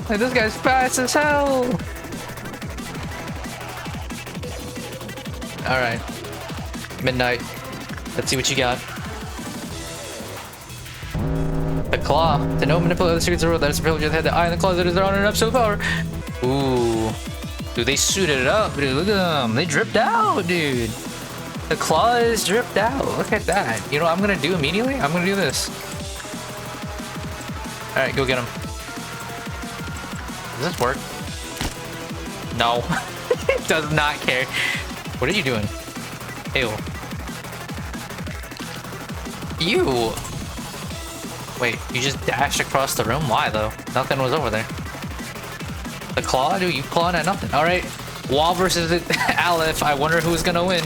Like this guy's fast as hell. All right, midnight. Let's see what you got. The claw. To know manipulate the secrets of the world. That is the privilege of the head. The eye and the claws. That is their honor and absolute power. Ooh, dude, they suited it up, dude. Look at them. They dripped out, dude. The claw is dripped out. Look at that. You know what I'm gonna do immediately? I'm gonna do this. All right, go get him. Does this work? No. It does not care. What are you doing? Ew. Ew. Wait, you just dashed across the room? Why though? Nothing was over there. The claw? Dude, you clawing at nothing. Alright. Wall versus Aleph. I wonder who's gonna win.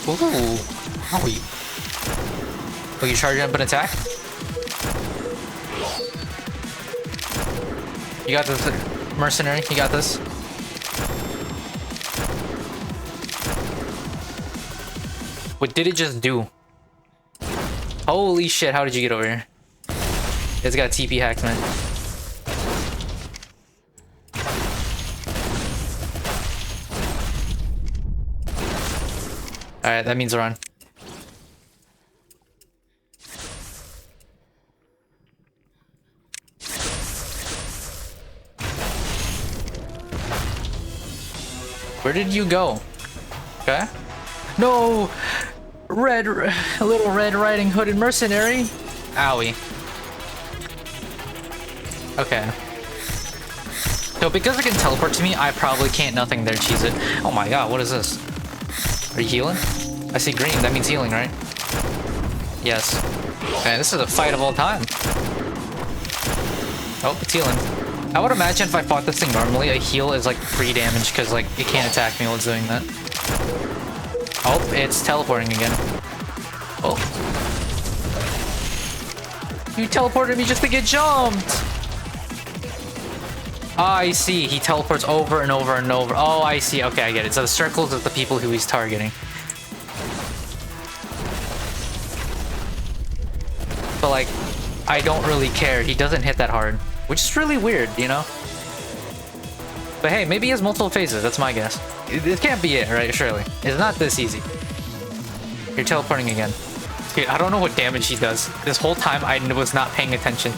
Ooh. Oh, will you charge up and attack? You got this, mercenary. You got this. What did it just do? Holy shit, how did you get over here? It's got TP hacks, man. Alright, that means run. Where did you go? Okay. No! Little Red Riding Hooded mercenary. Owie. Okay. So because it can teleport to me, I probably can't nothing there cheese it. Oh my god, what is this? Are you healing? I see green, that means healing, right? Yes. Man, this is a fight of all time. Oh, it's healing. I would imagine if I fought this thing normally, a heal is like 3 damage because like it can't attack me while it's doing that. Oh, it's teleporting again. Oh. You teleported me just to get jumped! Oh, I see. He teleports over and over and over. Oh, I see. Okay, I get it. So the circles of the people who he's targeting. But like, I don't really care. He doesn't hit that hard. Which is really weird, you know? But hey, maybe he has multiple phases. That's my guess. It can't be it, right? Surely. It's not this easy. You're teleporting again. Dude, I don't know what damage he does. This whole time, I was not paying attention.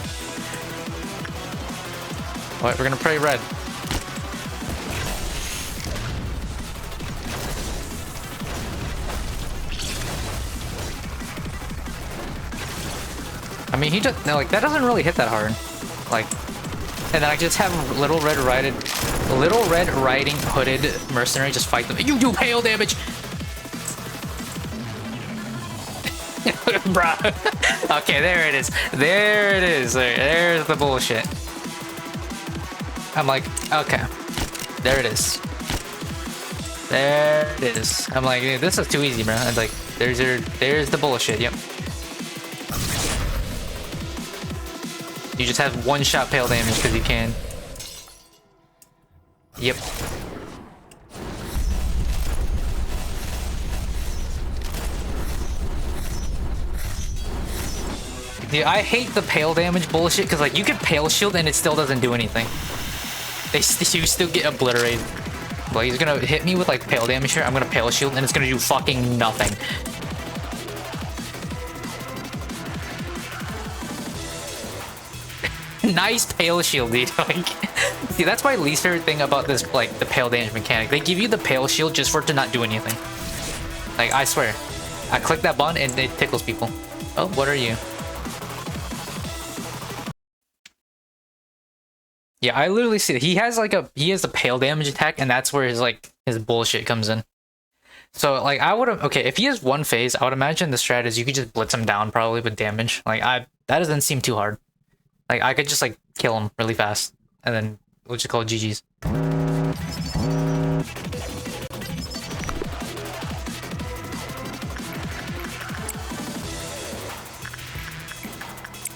Alright, we're gonna pray red. I mean, he just... No, like, that doesn't really hit that hard. Like... And then I just have Little Red Riding Hooded mercenary just fight them. You do hail damage! Bruh. Okay, there it is. There it is. There's the bullshit. I'm like, okay. There it is. There it is. I'm like, this is too easy, bro. I'm like, there's the bullshit, yep. You just have one-shot pale damage because you can. Yep. Dude, I hate the pale damage bullshit because like you can pale shield and it still doesn't do anything. You still get obliterated. Well, he's gonna hit me with like pale damage here. I'm gonna pale shield and it's gonna do fucking nothing. Nice pale shield, dude. Like, see, that's my least favorite thing about this, like, the pale damage mechanic. They give you the pale shield just for it to not do anything. Like, I swear. I click that button and it tickles people. Oh, what are you? Yeah, I literally see that. He has a pale damage attack and that's where his bullshit comes in. So, like, okay, if he has one phase, I would imagine the strat is you could just blitz him down probably with damage. Like, That doesn't seem too hard. Like, I could just, like, kill him really fast. And then we'll just call it GG's.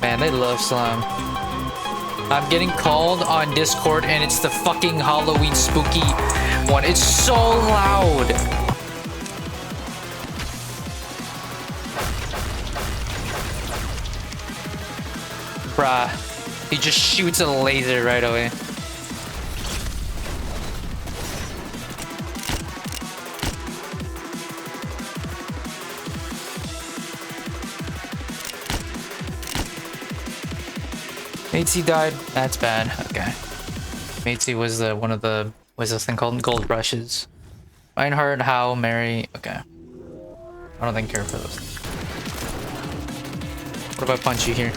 Man, they love slime. I'm getting called on Discord and it's the fucking Halloween spooky one. It's so loud. Bruh. He just shoots a laser right away. Matesy died. That's bad. Okay. Matesy was the one of the what's this thing called? Gold brushes. Reinhardt, Howe, Mary. Okay. I don't think I care for those. What if I punch you here?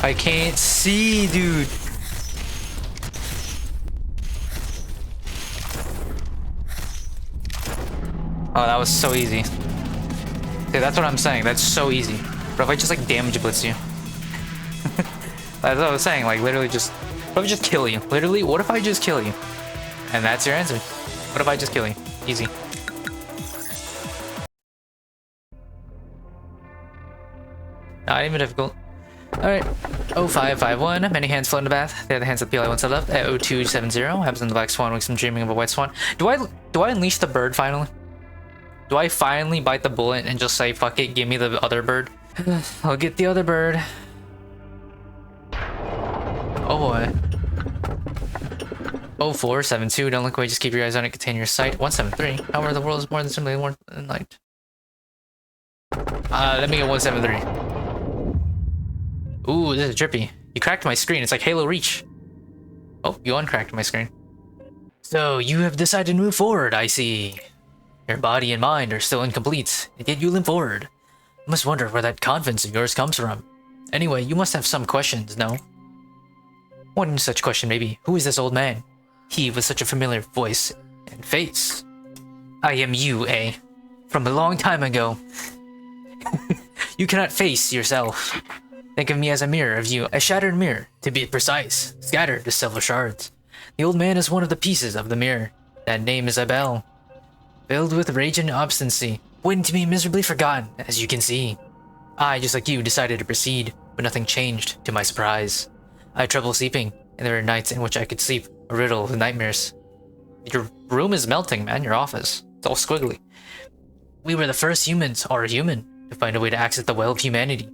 I can't see, dude. Oh, that was so easy. Dude, that's what I'm saying. That's so easy. But if I just like damage blitz you? That's what I was saying. Like literally just. What if I just kill you? Literally, what if I just kill you? And that's your answer. What if I just kill you? Easy. Not even difficult. Alright. 0551. Many hands float in the bath. They're the hands of the PLI ones I love. At 0270. Happens in the black swan wakes from dreaming of a white swan. Do I unleash the bird finally? Do I finally bite the bullet and just say, fuck it, give me the other bird? I'll get the other bird. Oh boy. 0472. Don't look away, just keep your eyes on it, contain your sight. 173. However, the world is more than simply more than light. Let me get 173. Ooh, this is trippy. You cracked my screen. It's like Halo Reach. Oh, you uncracked my screen. So, you have decided to move forward, I see. Your body and mind are still incomplete, and yet you limp forward. I must wonder where that confidence of yours comes from. Anyway, you must have some questions, no? One such question may be, who is this old man? He with such a familiar voice and face. I am you, eh? From a long time ago. You cannot face yourself. Think of me as a mirror of you, a shattered mirror, to be precise, scattered to silver shards. The old man is one of the pieces of the mirror. That name is Abel. Filled with rage and obstinacy, waiting to be miserably forgotten, as you can see. I, just like you, decided to proceed, but nothing changed, to my surprise. I had trouble sleeping, and there were nights in which I could sleep, a riddle of nightmares. Your room is melting, man, your office. It's all squiggly. We were the first humans, or human, to find a way to access the well of humanity.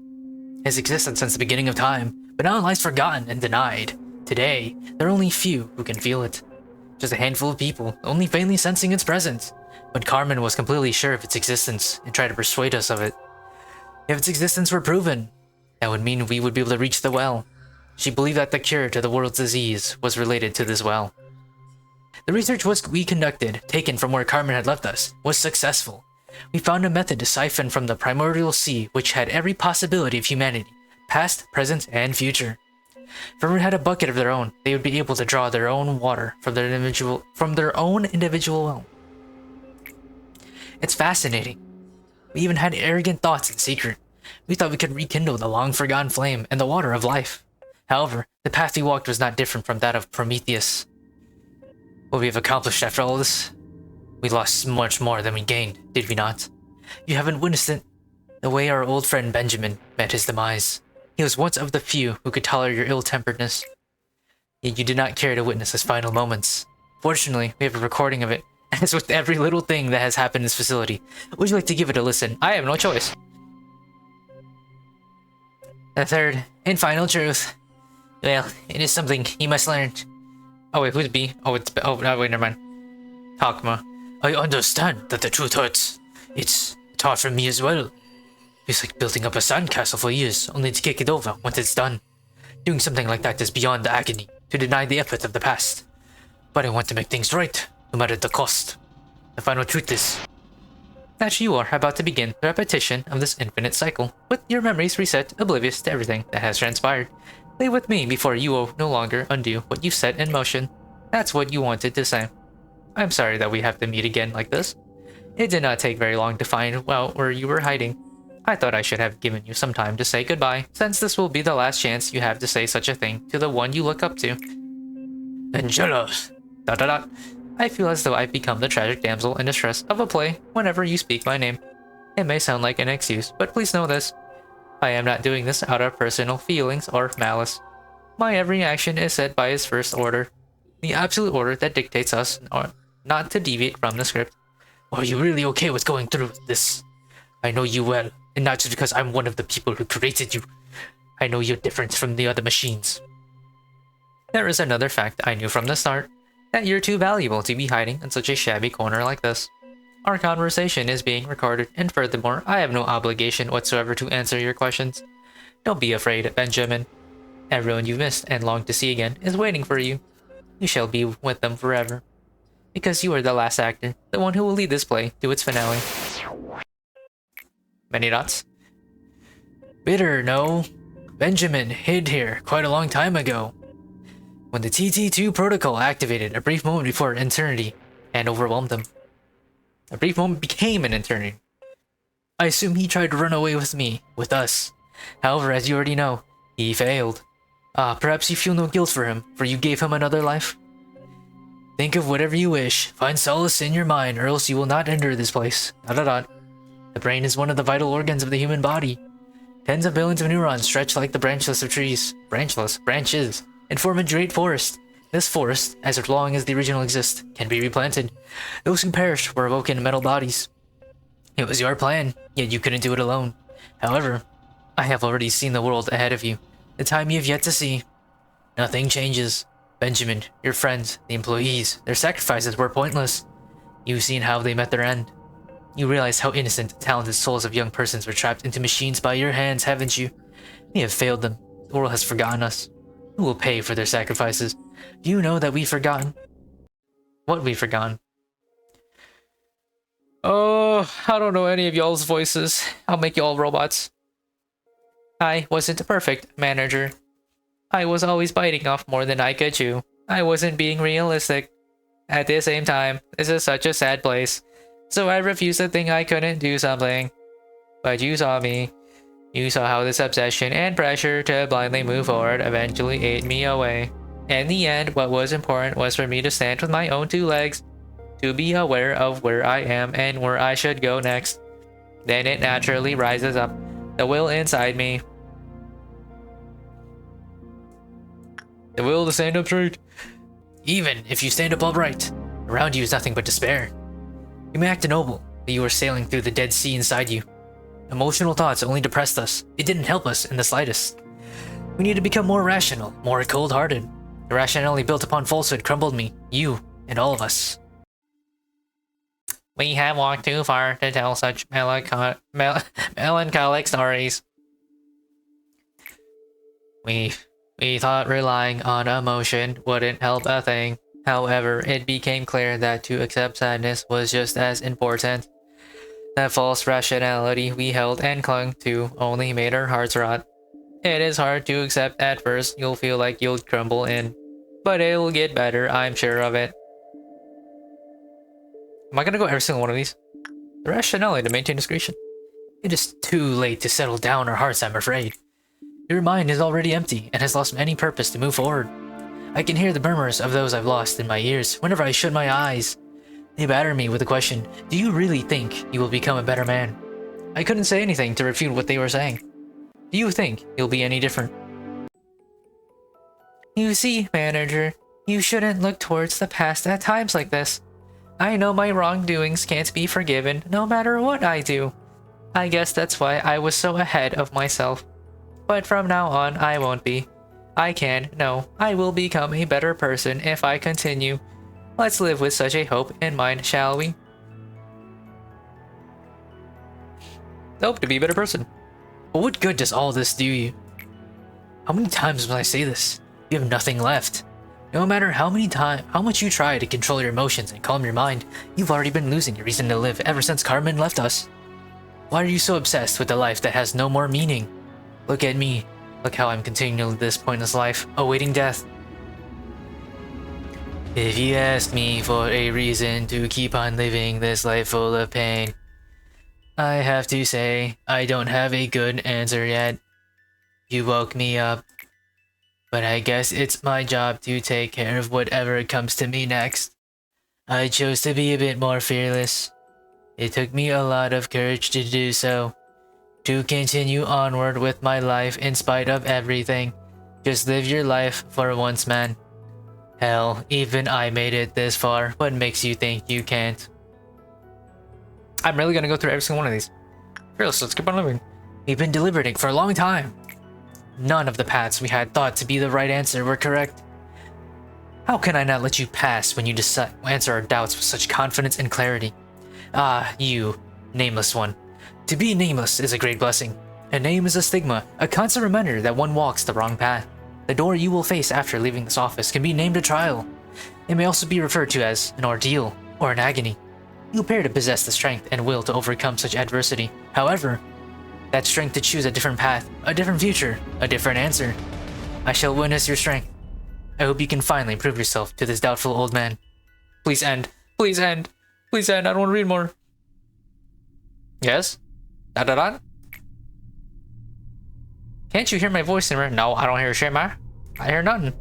It has existed since the beginning of time, but now it lies forgotten and denied. Today, there are only few who can feel it. Just a handful of people, only faintly sensing its presence. But Carmen was completely sure of its existence and tried to persuade us of it. If its existence were proven, that would mean we would be able to reach the well. She believed that the cure to the world's disease was related to this well. The research we conducted, taken from where Carmen had left us, was successful. We found a method to siphon from the primordial sea which had every possibility of humanity, past, present, and future. If everyone had a bucket of their own, they would be able to draw their own water from their own individual well. It's fascinating. We even had arrogant thoughts in secret. We thought we could rekindle the long-forgotten flame and the water of life. However, the path we walked was not different from that of Prometheus. What we have accomplished after all this? We lost much more than we gained, did we not? You haven't witnessed it. The way our old friend Benjamin met his demise. He was once of the few who could tolerate your ill-temperedness. Yet you did not care to witness his final moments. Fortunately, we have a recording of it. As with every little thing that has happened in this facility. Would you like to give it a listen? I have no choice. The third and final truth. Well, it is something you must learn. Oh wait, who's B? Oh, it's... Oh, no, wait, never mind. Takuma. I understand that the truth hurts. It's hard for me as well. It's like building up a sandcastle for years, only to kick it over once it's done. Doing something like that is beyond the agony, to deny the effort of the past. But I want to make things right. No matter the cost. The final truth is that you are about to begin the repetition of this infinite cycle, with your memories reset, oblivious to everything that has transpired. Live with me before you will no longer undo what you set in motion. That's what you wanted to say. I'm sorry that we have to meet again like this. It did not take very long to find, well, where you were hiding. I thought I should have given you some time to say goodbye, since this will be the last chance you have to say such a thing to the one you look up to. Angela! ... I feel as though I've become the tragic damsel in distress of a play whenever you speak my name. It may sound like an excuse, but please know this. I am not doing this out of personal feelings or malice. My every action is set by his first order, the absolute order that dictates us not to deviate from the script. Are you really okay with going through this? I know you well, and not just because I'm one of the people who created you. I know you're different from the other machines. There is another fact I knew from the start, that you're too valuable to be hiding in such a shabby corner like this. Our conversation is being recorded, and furthermore, I have no obligation whatsoever to answer your questions. Don't be afraid, Benjamin. Everyone you've missed and long to see again is waiting for you. You shall be with them forever. Because you are the last actor, the one who will lead this play to its finale. Many dots? Bitter, no. Benjamin hid here quite a long time ago. When the TT2 protocol activated a brief moment before eternity and overwhelmed him. A brief moment became an eternity. I assume he tried to run away with me, with us. However, as you already know, he failed. Perhaps you feel no guilt for him, for you gave him another life? Think of whatever you wish. Find solace in your mind, or else you will not enter this place. ... The brain is one of the vital organs of the human body. Tens of billions of neurons stretch like the branches of trees, branches, and form a great forest. This forest, as long as the original exists, can be replanted. Those who perished were awoken in metal bodies. It was your plan, yet you couldn't do it alone. However, I have already seen the world ahead of you, the time you have yet to see. Nothing changes. Benjamin, your friends, the employees, their sacrifices were pointless. You've seen how they met their end. You realize how innocent, talented souls of young persons were trapped into machines by your hands, haven't you? We have failed them. The world has forgotten us. Who will pay for their sacrifices? Do you know that we've forgotten? What we've forgotten? Oh, I don't know any of y'all's voices. I'll make y'all robots. I wasn't perfect, manager. I was always biting off more than I could chew. I wasn't being realistic. At the same time, this is such a sad place. So I refused to think I couldn't do something. But you saw me. You saw how this obsession and pressure to blindly move forward eventually ate me away. In the end, what was important was for me to stand with my own two legs, to be aware of where I am and where I should go next. Then it naturally rises up, the will inside me. The will to stand up straight. Even if you stand up upright, around you is nothing but despair. You may act noble, but you are sailing through the Dead Sea inside you. Emotional thoughts only depressed us. It didn't help us in the slightest. We need to become more rational, more cold-hearted. The rationality built upon falsehood crumbled me, you, and all of us. We have walked too far to tell such melancholic stories. We thought relying on emotion wouldn't help a thing. However, it became clear that to accept sadness was just as important. That false rationality we held and clung to only made our hearts rot. It is hard to accept at first. You'll feel like you'll crumble in. But it'll get better, I'm sure of it. Am I gonna go every single one of these? The rationality to maintain discretion. It is too late to settle down our hearts, I'm afraid. Your mind is already empty and has lost any purpose to move forward. I can hear the murmurs of those I've lost in my ears whenever I shut my eyes. They batter me with the question, do you really think you will become a better man? I couldn't say anything to refute what they were saying. Do you think you'll be any different? You see, manager, you shouldn't look towards the past at times like this. I know my wrongdoings can't be forgiven no matter what I do. I guess that's why I was so ahead of myself. But from now on, I won't be. I will become a better person if I continue. Let's live with such a hope in mind, shall we? Hope to be a better person. But what good does all this do you? How many times must I say this? You have nothing left. No matter how much you try to control your emotions and calm your mind, you've already been losing your reason to live ever since Carmen left us. Why are you so obsessed with a life that has no more meaning? Look at me. Look how I'm continuing this pointless life, awaiting death. If you ask me for a reason to keep on living this life full of pain, I have to say, I don't have a good answer yet. You woke me up. But I guess it's my job to take care of whatever comes to me next. I chose to be a bit more fearless. It took me a lot of courage to do so. To continue onward with my life in spite of everything. Just live your life for once, man. Hell, even I made it this far. What makes you think you can't? I'm really gonna go through every single one of these. Fearless, let's keep on living. We've been deliberating for a long time. None of the paths we had thought to be the right answer were correct. How can I not let you pass when you answer our doubts with such confidence and clarity? Ah, you, nameless one. To be nameless is a great blessing. A name is a stigma, a constant reminder that one walks the wrong path. The door you will face after leaving this office can be named a trial. It may also be referred to as an ordeal or an agony. You appear to possess the strength and will to overcome such adversity. However, that strength to choose a different path, a different future, a different answer. I shall witness your strength. I hope you can finally prove yourself to this doubtful old man. Please end. Please end. Please end. I don't want to read more. Yes? Da-da-da? Can't you hear my voice anymore? No, I don't hear shit, man. I hear nothing.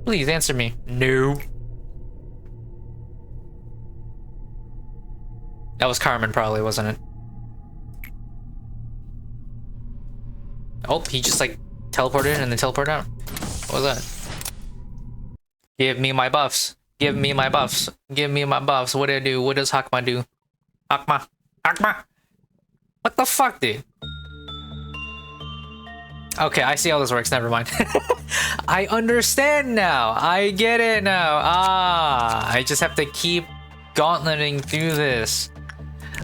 Please answer me. No. That was Carmen, probably, wasn't it? Oh, he just like teleported in and then teleported out. What was that? Give me my buffs. Give me my buffs. Give me my buffs. What do I do? What does Hakma do? Hakma. Hakma. What the fuck, dude? Okay, I see how this works. Never mind. I understand now. I get it now. Ah, I just have to keep gauntleting through this.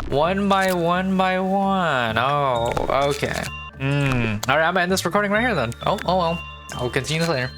One by one by one. Oh, okay. Alright, I'm gonna end this recording right here then. Oh well. I'll continue this later.